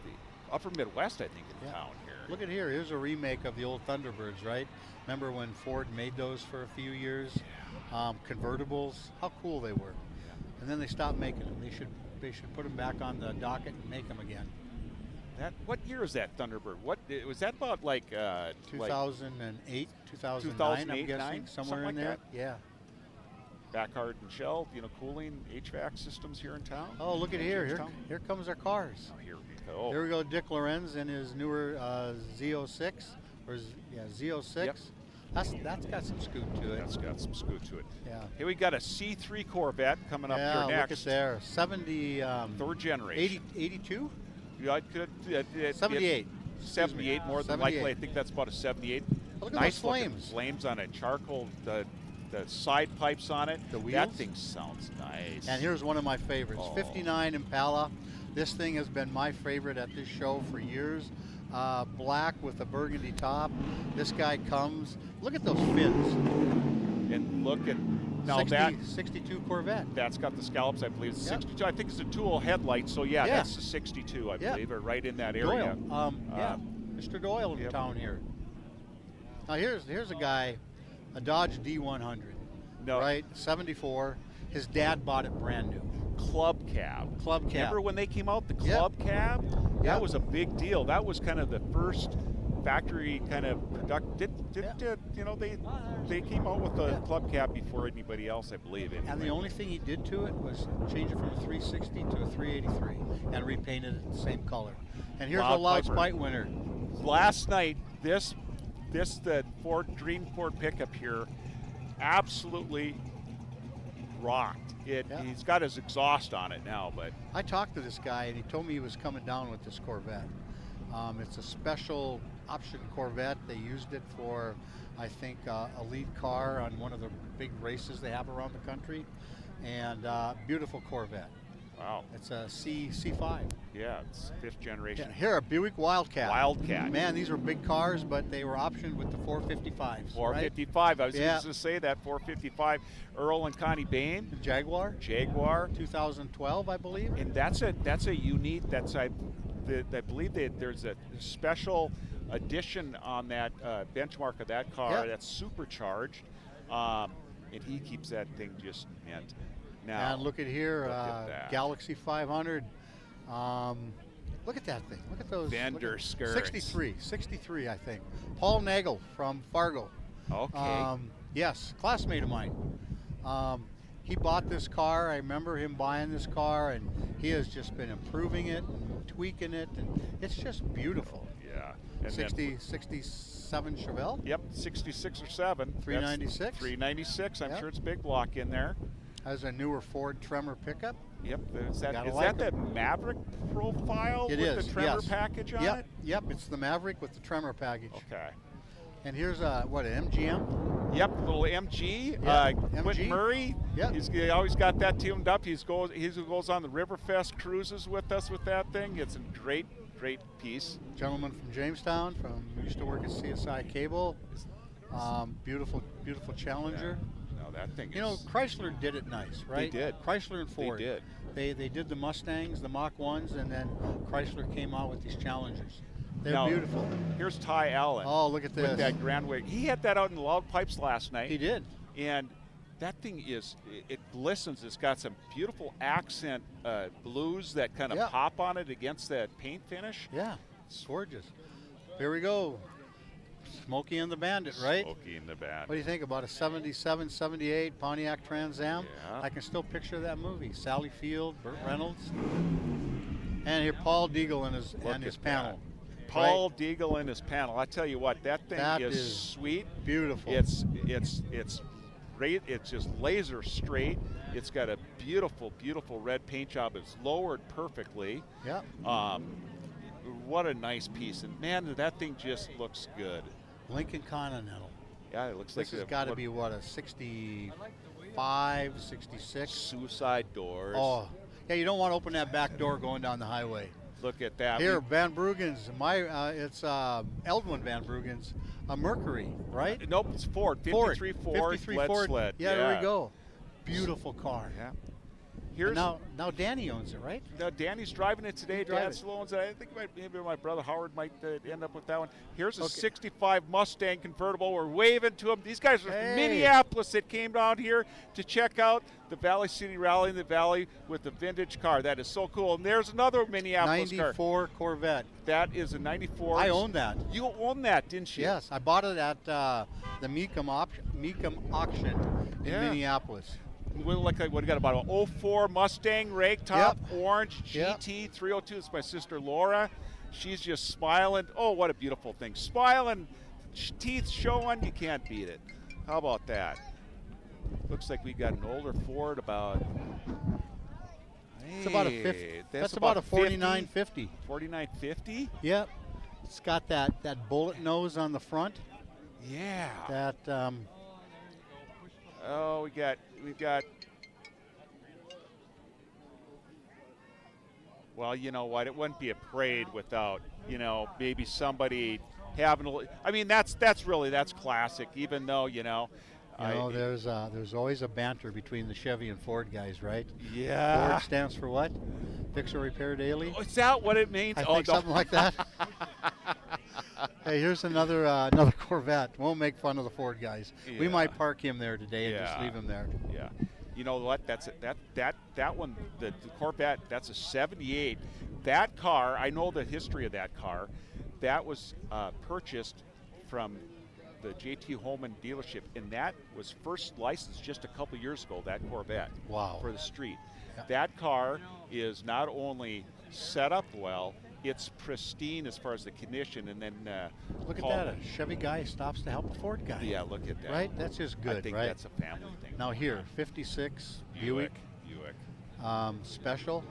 Speaker 6: the upper Midwest, I think, in town here.
Speaker 5: Look at here. Here's a remake of the old Thunderbirds, right? Remember when Ford made those for a few years? Convertibles. How cool they were. And then they stopped making them. They should put them back on the docket and make them again.
Speaker 6: What year is that Thunderbird? What was that about? Like
Speaker 5: 2008, 2009,
Speaker 6: 2008,
Speaker 5: I'm guessing,
Speaker 6: 9,
Speaker 5: somewhere
Speaker 6: something
Speaker 5: in
Speaker 6: like
Speaker 5: there.
Speaker 6: that?
Speaker 5: Yeah.
Speaker 6: Backard and Shell, cooling HVAC systems here in town.
Speaker 5: Oh, look at here.
Speaker 6: Jamestown?
Speaker 5: Here comes our cars.
Speaker 6: Oh, here we go.
Speaker 5: Here we go, Dick Lorenz in his newer Z06 Z06.
Speaker 6: Yep.
Speaker 5: That's got some scoot to it.
Speaker 6: That's got some scoot to it.
Speaker 5: Yeah.
Speaker 6: Here we got a C3 Corvette coming up
Speaker 5: Yeah,
Speaker 6: here next.
Speaker 5: look at there. 70.
Speaker 6: Third generation.
Speaker 5: 82.
Speaker 6: Yeah, it could,
Speaker 5: 78.
Speaker 6: 78 more than likely.
Speaker 5: 78.
Speaker 6: I think that's about a 78.
Speaker 5: Look at
Speaker 6: Nice
Speaker 5: those
Speaker 6: looking
Speaker 5: flames.
Speaker 6: flames on a charcoal. The side pipes on it.
Speaker 5: The
Speaker 6: That
Speaker 5: wheels?
Speaker 6: thing sounds nice.
Speaker 5: And here's one of my favorites,
Speaker 6: Oh.
Speaker 5: 59 Impala. This thing has been my favorite at this show for years. Black with a burgundy top. This guy comes. Look at those fins.
Speaker 6: And look at now
Speaker 5: 62 Corvette.
Speaker 6: that's got the scallops. I believe it's
Speaker 5: Yep.
Speaker 6: 62. I think it's a dual headlight. So yeah,
Speaker 5: Yeah.
Speaker 6: that's the 62. I
Speaker 5: Yeah.
Speaker 6: believe, or right in that area.
Speaker 5: Doyle. Mr. Doyle in
Speaker 6: Yep.
Speaker 5: town here. Now here's a guy, a Dodge D100.
Speaker 6: No.
Speaker 5: Right, 74. His dad bought it brand new.
Speaker 6: Club cab.
Speaker 5: Club cab.
Speaker 6: Remember when they came out, the
Speaker 5: Yep.
Speaker 6: club cab?
Speaker 5: Yep.
Speaker 6: That was a big deal. That was kind of the first factory kind of product. They came out with the
Speaker 5: Yeah.
Speaker 6: club cab before anybody else, I believe. Anyway.
Speaker 5: And the only thing he did to it was change it from a 360 to a 383 and repainted it the same color. And here's
Speaker 6: Loud
Speaker 5: a loud
Speaker 6: Piper.
Speaker 5: spite winner.
Speaker 6: Last night, the green Ford pickup here absolutely rocked.
Speaker 5: Yeah.
Speaker 6: He's got his exhaust on it now, but
Speaker 5: I talked to this guy and he told me he was coming down with this Corvette. It's a special option Corvette. They used it for, I think, a lead car on one of the big races they have around the country. And beautiful Corvette.
Speaker 6: wow.
Speaker 5: It's a C5.
Speaker 6: Yeah, it's 5th generation.
Speaker 5: Yeah, here, a Buick Wildcat.
Speaker 6: Wildcat.
Speaker 5: Man, these were big cars, but they were optioned with the 455s.
Speaker 6: 455. I was
Speaker 5: Yeah.
Speaker 6: just going to say that 455. Earl and Connie Bain,
Speaker 5: Right? Jaguar,
Speaker 6: Jaguar,
Speaker 5: 2012, I believe.
Speaker 6: and that's a unique. I believe there's a special edition on that benchmark of that car
Speaker 5: Yeah.
Speaker 6: that's supercharged, and he keeps that thing just mint. Now,
Speaker 5: And look at here,
Speaker 6: look at that.
Speaker 5: Galaxy 500. Look at that thing. Look at those.
Speaker 6: Vendor
Speaker 5: look at-
Speaker 6: skirts.
Speaker 5: 63, I think. Paul Nagel from Fargo.
Speaker 6: Okay.
Speaker 5: Yes, classmate of mine. He bought this car. I remember him buying this car, and he has just been improving it and tweaking it, and it's just beautiful.
Speaker 6: Yeah. And
Speaker 5: 67 Chevelle.
Speaker 6: Yep, 66 or 7.
Speaker 5: 396?
Speaker 6: 396. I'm
Speaker 5: Yep.
Speaker 6: sure it's big block in there.
Speaker 5: Has a newer Ford Tremor pickup.
Speaker 6: Yep. Is that
Speaker 5: Gotta like
Speaker 6: that Maverick profile
Speaker 5: It
Speaker 6: with
Speaker 5: is.
Speaker 6: the Tremor
Speaker 5: yes.
Speaker 6: package on
Speaker 5: Yep.
Speaker 6: it?
Speaker 5: Yep. It's the Maverick with the Tremor package.
Speaker 6: Okay.
Speaker 5: And here's an MGM.
Speaker 6: Yep, little MG.
Speaker 5: Yeah,
Speaker 6: Quint
Speaker 5: MG.
Speaker 6: Murray.
Speaker 5: Yep.
Speaker 6: He always got that tuned up. He goes on the Riverfest cruises with us with that thing. It's a great piece.
Speaker 5: Gentleman from Jamestown, used to work at CSI Cable. Beautiful Challenger.
Speaker 6: No, that thing
Speaker 5: You know,
Speaker 6: is.
Speaker 5: Chrysler did it nice, right?
Speaker 6: did.
Speaker 5: Chrysler and Ford.
Speaker 6: did.
Speaker 5: They did the Mustangs, the Mach 1s, and then Chrysler came out with these Challengers. They're
Speaker 6: Now,
Speaker 5: beautiful.
Speaker 6: Here's Ty Allen.
Speaker 5: Oh, look at this.
Speaker 6: With that Grand Wig. He had that out in the loud pipes last night.
Speaker 5: He did.
Speaker 6: And that thing it glistens. It's got some beautiful accent blues that kind of
Speaker 5: Yeah.
Speaker 6: pop on it against that paint finish.
Speaker 5: Yeah, it's gorgeous. Here we go. Smokey and the Bandit, right?
Speaker 6: Smokey in the back.
Speaker 5: What do you think about a 77, 78 Pontiac Trans Am?
Speaker 6: Yeah.
Speaker 5: I can still picture that movie. Sally Field, Burt Reynolds. And here Paul Deagle and his
Speaker 6: Look at
Speaker 5: panel.
Speaker 6: that. Paul Deagle and his panel. I tell you what, that thing
Speaker 5: That
Speaker 6: is
Speaker 5: is
Speaker 6: sweet.
Speaker 5: Beautiful.
Speaker 6: It's great. It's just laser straight. It's got a beautiful red paint job. It's lowered perfectly.
Speaker 5: Yeah.
Speaker 6: What a nice piece. And man, that thing just looks good.
Speaker 5: Lincoln Continental.
Speaker 6: Yeah, it looks
Speaker 5: This
Speaker 6: like
Speaker 5: has got to be what, a 65, 66?
Speaker 6: suicide doors.
Speaker 5: Oh, yeah. You don't want to open that back door going down the highway.
Speaker 6: Look at that.
Speaker 5: Here, Van Bruggen's. It's Eldwin Van Bruggen's. A Mercury, right?
Speaker 6: Nope, it's Ford. 53 Ford.
Speaker 5: 53
Speaker 6: lead
Speaker 5: Ford.
Speaker 6: sled.
Speaker 5: Yeah, there we go. Beautiful car.
Speaker 6: Yeah.
Speaker 5: And
Speaker 6: Here's
Speaker 5: now Danny owns it, right?
Speaker 6: Now, Danny's driving it today.
Speaker 5: He's driving
Speaker 6: Dan
Speaker 5: it.
Speaker 6: still owns it. I think maybe my brother Howard might end up with that one. Here's a
Speaker 5: Okay.
Speaker 6: 65 Mustang convertible. We're waving to them. These guys are
Speaker 5: Hey.
Speaker 6: from Minneapolis that came down here to check out the Valley City Rally in the Valley with the vintage car. That is so cool. And there's another Minneapolis car.
Speaker 5: 94 Corvette.
Speaker 6: That is a 94.
Speaker 5: I own that.
Speaker 6: You own that, didn't you?
Speaker 5: Yes, I bought it at the Mecum auction in
Speaker 6: Yeah.
Speaker 5: Minneapolis.
Speaker 6: What do you got? About an 04 Mustang rake top,
Speaker 5: Yep.
Speaker 6: orange
Speaker 5: Yep.
Speaker 6: GT 302. It's my sister Laura. She's just smiling. Oh, what a beautiful thing. Smiling, teeth showing. You can't beat it. How about that? Looks like we got an older Ford about.
Speaker 5: It's about a 50.
Speaker 6: Hey,
Speaker 5: That's about a 4950.
Speaker 6: 4950?
Speaker 5: Yep. It's got that bullet nose on the front.
Speaker 6: Yeah.
Speaker 5: That
Speaker 6: Oh, we've got. Well, you know what? It wouldn't be a parade without, maybe somebody having a. I mean, that's classic. Even though,
Speaker 5: there's always a banter between the Chevy and Ford guys, right?
Speaker 6: Yeah.
Speaker 5: Ford stands for what? Fix or repair daily.
Speaker 6: Oh, is that what it means?
Speaker 5: I
Speaker 6: Oh,
Speaker 5: think
Speaker 6: no.
Speaker 5: something like that. Hey, here's another Corvette. Won't make fun of the Ford guys. We
Speaker 6: Yeah.
Speaker 5: might park him there today and just
Speaker 6: Yeah.
Speaker 5: leave him there.
Speaker 6: Yeah. You know what? That's it. That one, the Corvette. That's a '78. That car, I know the history of that car. That was purchased from the JT Holman dealership, and that was first licensed just a couple years ago. That Corvette.
Speaker 5: Wow.
Speaker 6: For the street.
Speaker 5: Yeah.
Speaker 6: That car is not only set up well, it's pristine as far as the condition. And then
Speaker 5: Look at
Speaker 6: Paul-
Speaker 5: that. A Chevy guy stops to help a Ford guy.
Speaker 6: Yeah, look at that.
Speaker 5: Right? That's just good,
Speaker 6: I think
Speaker 5: right?
Speaker 6: that's a family thing.
Speaker 5: Now here, 56 Buick.
Speaker 6: Buick.
Speaker 5: Special.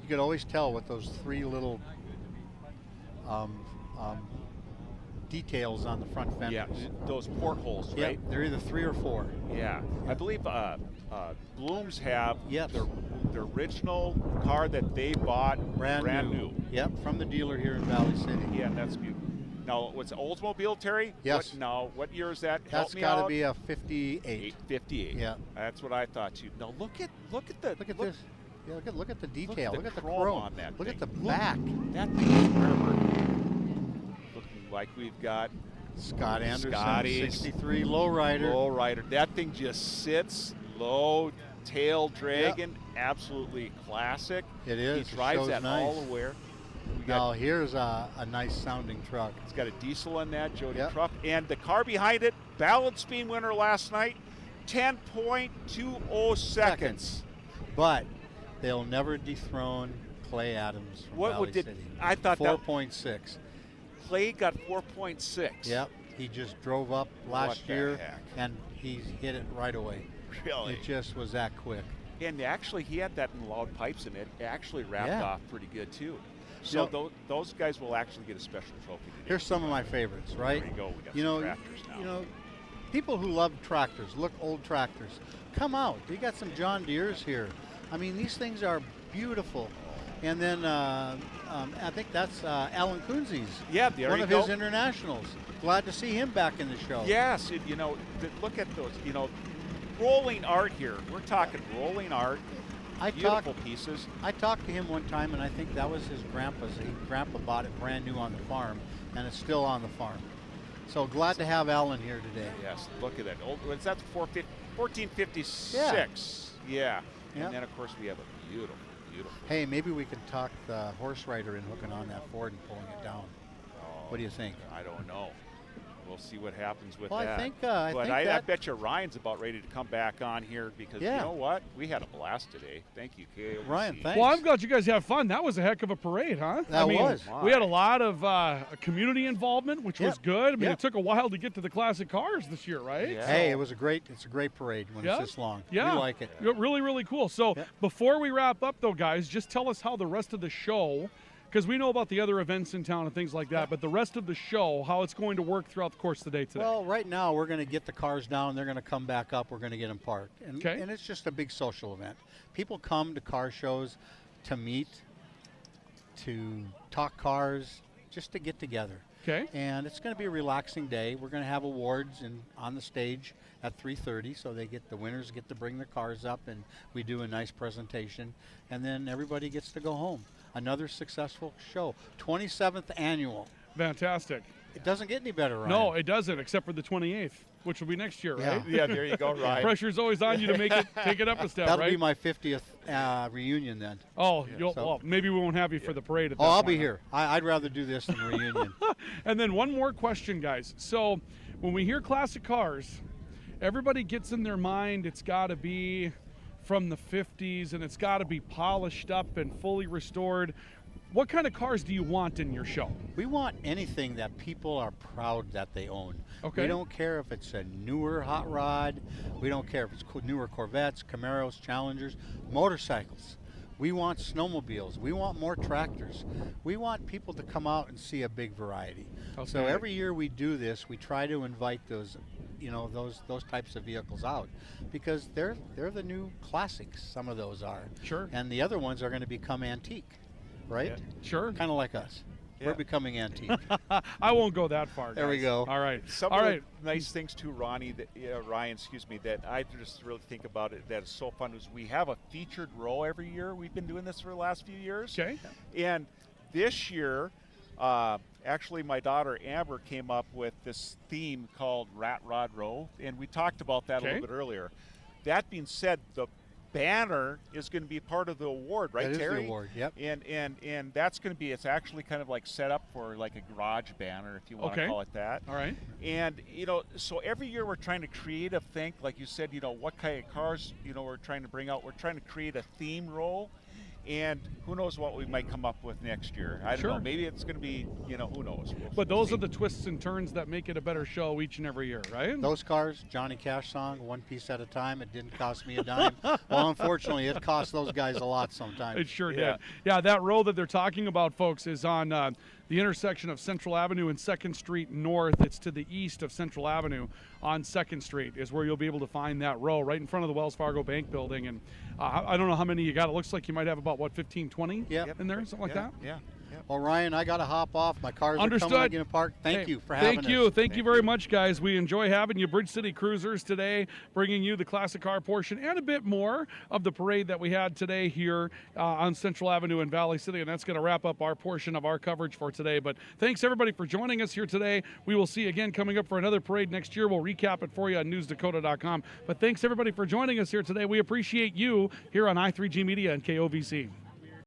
Speaker 5: You could always tell with those three little details on the front fenders.
Speaker 6: Yeah, those portholes,
Speaker 5: Yep,
Speaker 6: right?
Speaker 5: they're either 3 or 4.
Speaker 6: Yeah. I believe Blooms have
Speaker 5: Yes.
Speaker 6: their original car that they bought
Speaker 5: Brand new. Yep, from the dealer here in Valley City.
Speaker 6: Yeah, that's beautiful. Now, what's Oldsmobile, Terry?
Speaker 5: Yes.
Speaker 6: What year is that?
Speaker 5: That's
Speaker 6: Help me
Speaker 5: got to
Speaker 6: out.
Speaker 5: be a 58.
Speaker 6: 858.
Speaker 5: Yeah.
Speaker 6: That's what I thought too. Now look at
Speaker 5: Look at this. Yeah, look at the detail. Look at the
Speaker 6: chrome
Speaker 5: chrome
Speaker 6: on that
Speaker 5: Look at
Speaker 6: thing.
Speaker 5: the back.
Speaker 6: That thing is armored. Looking like we've got
Speaker 5: Scott Anderson,
Speaker 6: Scotty's
Speaker 5: 63 lowrider.
Speaker 6: lowrider. That thing just sits low, tail dragging, absolutely classic.
Speaker 5: It is.
Speaker 6: He
Speaker 5: It
Speaker 6: drives
Speaker 5: shows
Speaker 6: that
Speaker 5: nice.
Speaker 6: all aware. We
Speaker 5: Now
Speaker 6: got,
Speaker 5: here's a nice sounding truck.
Speaker 6: it's got a diesel on that, Jody
Speaker 5: Yep.
Speaker 6: Truck, and the car behind it, balance beam winner last night, 10.20 seconds.
Speaker 5: But they'll never dethrone Clay Adams from
Speaker 6: What
Speaker 5: Valley
Speaker 6: would did
Speaker 5: City.
Speaker 6: I thought that
Speaker 5: 4.6.
Speaker 6: Clay got 4.6.
Speaker 5: Yep. He just drove up
Speaker 6: What
Speaker 5: last
Speaker 6: the
Speaker 5: year
Speaker 6: heck?
Speaker 5: and he hit it right away.
Speaker 6: Really.
Speaker 5: It just was that quick.
Speaker 6: And actually, he had that in loud pipes, and it actually wrapped
Speaker 5: Yeah.
Speaker 6: off pretty good too. So
Speaker 5: Yep.
Speaker 6: those guys will actually get a special trophy today.
Speaker 5: Here's some of my favorites, right?
Speaker 6: There you go. We got
Speaker 5: You
Speaker 6: some
Speaker 5: know,
Speaker 6: tractors now.
Speaker 5: you know, people who love tractors, look old tractors. Come out. You got some John Deere's here. I mean, these things are beautiful. And then I think that's Alan Kunze's.
Speaker 6: Yeah, there
Speaker 5: one
Speaker 6: you
Speaker 5: of
Speaker 6: go.
Speaker 5: his internationals. Glad to see him back in the show.
Speaker 6: Yes, look at those. Rolling art here. We're talking rolling art.
Speaker 5: I
Speaker 6: Beautiful pieces.
Speaker 5: talked to him one time, and I think that was his grandpa's. Grandpa bought it brand new on the farm, and it's still on the farm. So glad to have Alan here today.
Speaker 6: Yes, look at that. What's that? 1456. Yeah.
Speaker 5: Yep.
Speaker 6: And then of course we have a beautiful, beautiful.
Speaker 5: Hey, maybe we can talk the horse rider and hooking on that Ford and pulling it down. What do you think?
Speaker 6: I don't know. We'll see what happens with
Speaker 5: Well,
Speaker 6: that.
Speaker 5: I
Speaker 6: But
Speaker 5: think
Speaker 6: I
Speaker 5: that
Speaker 6: bet you Ryan's about ready to come back on here because
Speaker 5: Yeah.
Speaker 6: you know what? We had a blast today. Thank you, KOC.
Speaker 5: Ryan, thanks.
Speaker 1: Well, I'm glad you guys have fun. That was a heck of a parade, huh?
Speaker 5: That was.
Speaker 1: We had a lot of community involvement, which was
Speaker 5: Yep.
Speaker 1: good. I mean,
Speaker 5: Yep.
Speaker 1: it took a while to get to the classic cars this year, right?
Speaker 6: Yeah.
Speaker 5: Hey, it's a great parade when
Speaker 1: Yeah.
Speaker 5: it's this long.
Speaker 1: Yeah.
Speaker 5: We like it.
Speaker 1: Yeah, really, really cool. So
Speaker 5: Yep.
Speaker 1: before we wrap up, though, guys, just tell us how the rest of the show, because we know about the other events in town and things like that, but the rest of the show, how it's going to work throughout the course of the day today.
Speaker 5: Well, right now we're going to get the cars down. They're going to come back up. We're going to get them parked. And,
Speaker 1: Okay.
Speaker 5: and it's just a big social event. People come to car shows to meet, to talk cars, just to get together.
Speaker 1: Okay.
Speaker 5: And it's going to be a relaxing day. We're going to have awards on the stage at 3:30, so the winners get to bring their cars up, and we do a nice presentation, and then everybody gets to go home. Another successful show, 27th annual.
Speaker 1: Fantastic.
Speaker 5: It doesn't get any better, Ryan.
Speaker 1: No, it doesn't, except for the 28th, which will be next year,
Speaker 5: Yeah.
Speaker 1: right?
Speaker 6: Yeah, there you go, Ryan.
Speaker 1: Pressure's always on you to take it up a step,
Speaker 5: That'll
Speaker 1: right?
Speaker 5: be my 50th reunion then.
Speaker 1: Oh,
Speaker 5: so-
Speaker 1: well, maybe we won't have you for the parade. At
Speaker 5: Oh,
Speaker 1: that
Speaker 5: I'll
Speaker 1: point,
Speaker 5: be
Speaker 1: huh?
Speaker 5: here. I'd rather do this than a reunion.
Speaker 1: And then one more question, guys. So when we hear classic cars, everybody gets in their mind it's got to be from the 50s and it's got to be polished up and fully restored. What kind of cars do you want in your show?
Speaker 5: We want anything that people are proud that they own.
Speaker 1: Okay.
Speaker 5: We don't care if it's a newer hot rod. We don't care if it's newer Corvettes, Camaros, Challengers, motorcycles. We want snowmobiles. We want more tractors. We want people to come out and see a big variety. So
Speaker 1: Okay.
Speaker 5: every year we do this, we try to invite those types of vehicles out because they're the new classics. Some of those are.
Speaker 1: Sure.
Speaker 5: And the other ones are going to become antique, right?
Speaker 1: Sure.
Speaker 5: Kind of like us.
Speaker 6: Yeah.
Speaker 5: We're becoming antique.
Speaker 1: I won't go that far.
Speaker 5: There we
Speaker 1: guys.
Speaker 5: go.
Speaker 1: All right.
Speaker 6: Some
Speaker 1: All
Speaker 6: of
Speaker 1: right.
Speaker 6: the nice things too, Ryan, that I just really think about it that is so fun is we have a featured row every year. We've been doing this for the last few years.
Speaker 1: Okay.
Speaker 6: And this year, actually my daughter Amber came up with this theme called Rat Rod Row, and we talked about that a
Speaker 1: Okay.
Speaker 6: little bit earlier. That being said, the banner is going to be part of the award, right,
Speaker 5: That is the
Speaker 6: Terry?
Speaker 5: award, yep.
Speaker 6: And that's going to be, it's actually kind of like set up for like a garage banner, if you want
Speaker 1: Okay.
Speaker 6: to call it that.
Speaker 1: All right.
Speaker 6: And, so every year we're trying to create a think, like you said, what kind of cars, we're trying to bring out. We're trying to create a theme roll. And who knows what we might come up with next year. I don't
Speaker 1: Sure.
Speaker 6: know. Maybe it's going to be, who knows.
Speaker 1: But those are the twists and turns that make it a better show each and every year, right?
Speaker 5: Those cars, Johnny Cash song, one piece at a time. It didn't cost me a dime. Well, unfortunately, it cost those guys a lot sometimes.
Speaker 1: It sure
Speaker 6: Yeah.
Speaker 1: did. Yeah, that row that they're talking about, folks, is on the intersection of Central Avenue and 2nd Street North. It's to the east of Central Avenue on 2nd Street is where you'll be able to find that row right in front of the Wells Fargo Bank building. And I don't know how many you got. It looks like you might have about, 15, 20
Speaker 5: Yep.
Speaker 1: in there, something like that?
Speaker 6: Yeah.
Speaker 5: Well, Ryan, I got to hop off. My cars are
Speaker 1: Understood.
Speaker 5: coming again parked. Thank
Speaker 1: Hey,
Speaker 5: you for having us.
Speaker 1: Thank you. Thank you very much, guys. We enjoy having you. Bridge City Cruisers today, bringing you the classic car portion and a bit more of the parade that we had today here on Central Avenue in Valley City. And that's going to wrap up our portion of our coverage for today. But thanks, everybody, for joining us here today. We will see you again coming up for another parade next year. We'll recap it for you on newsdakota.com. But thanks, everybody, for joining us here today. We appreciate you here on I3G Media and KOVC.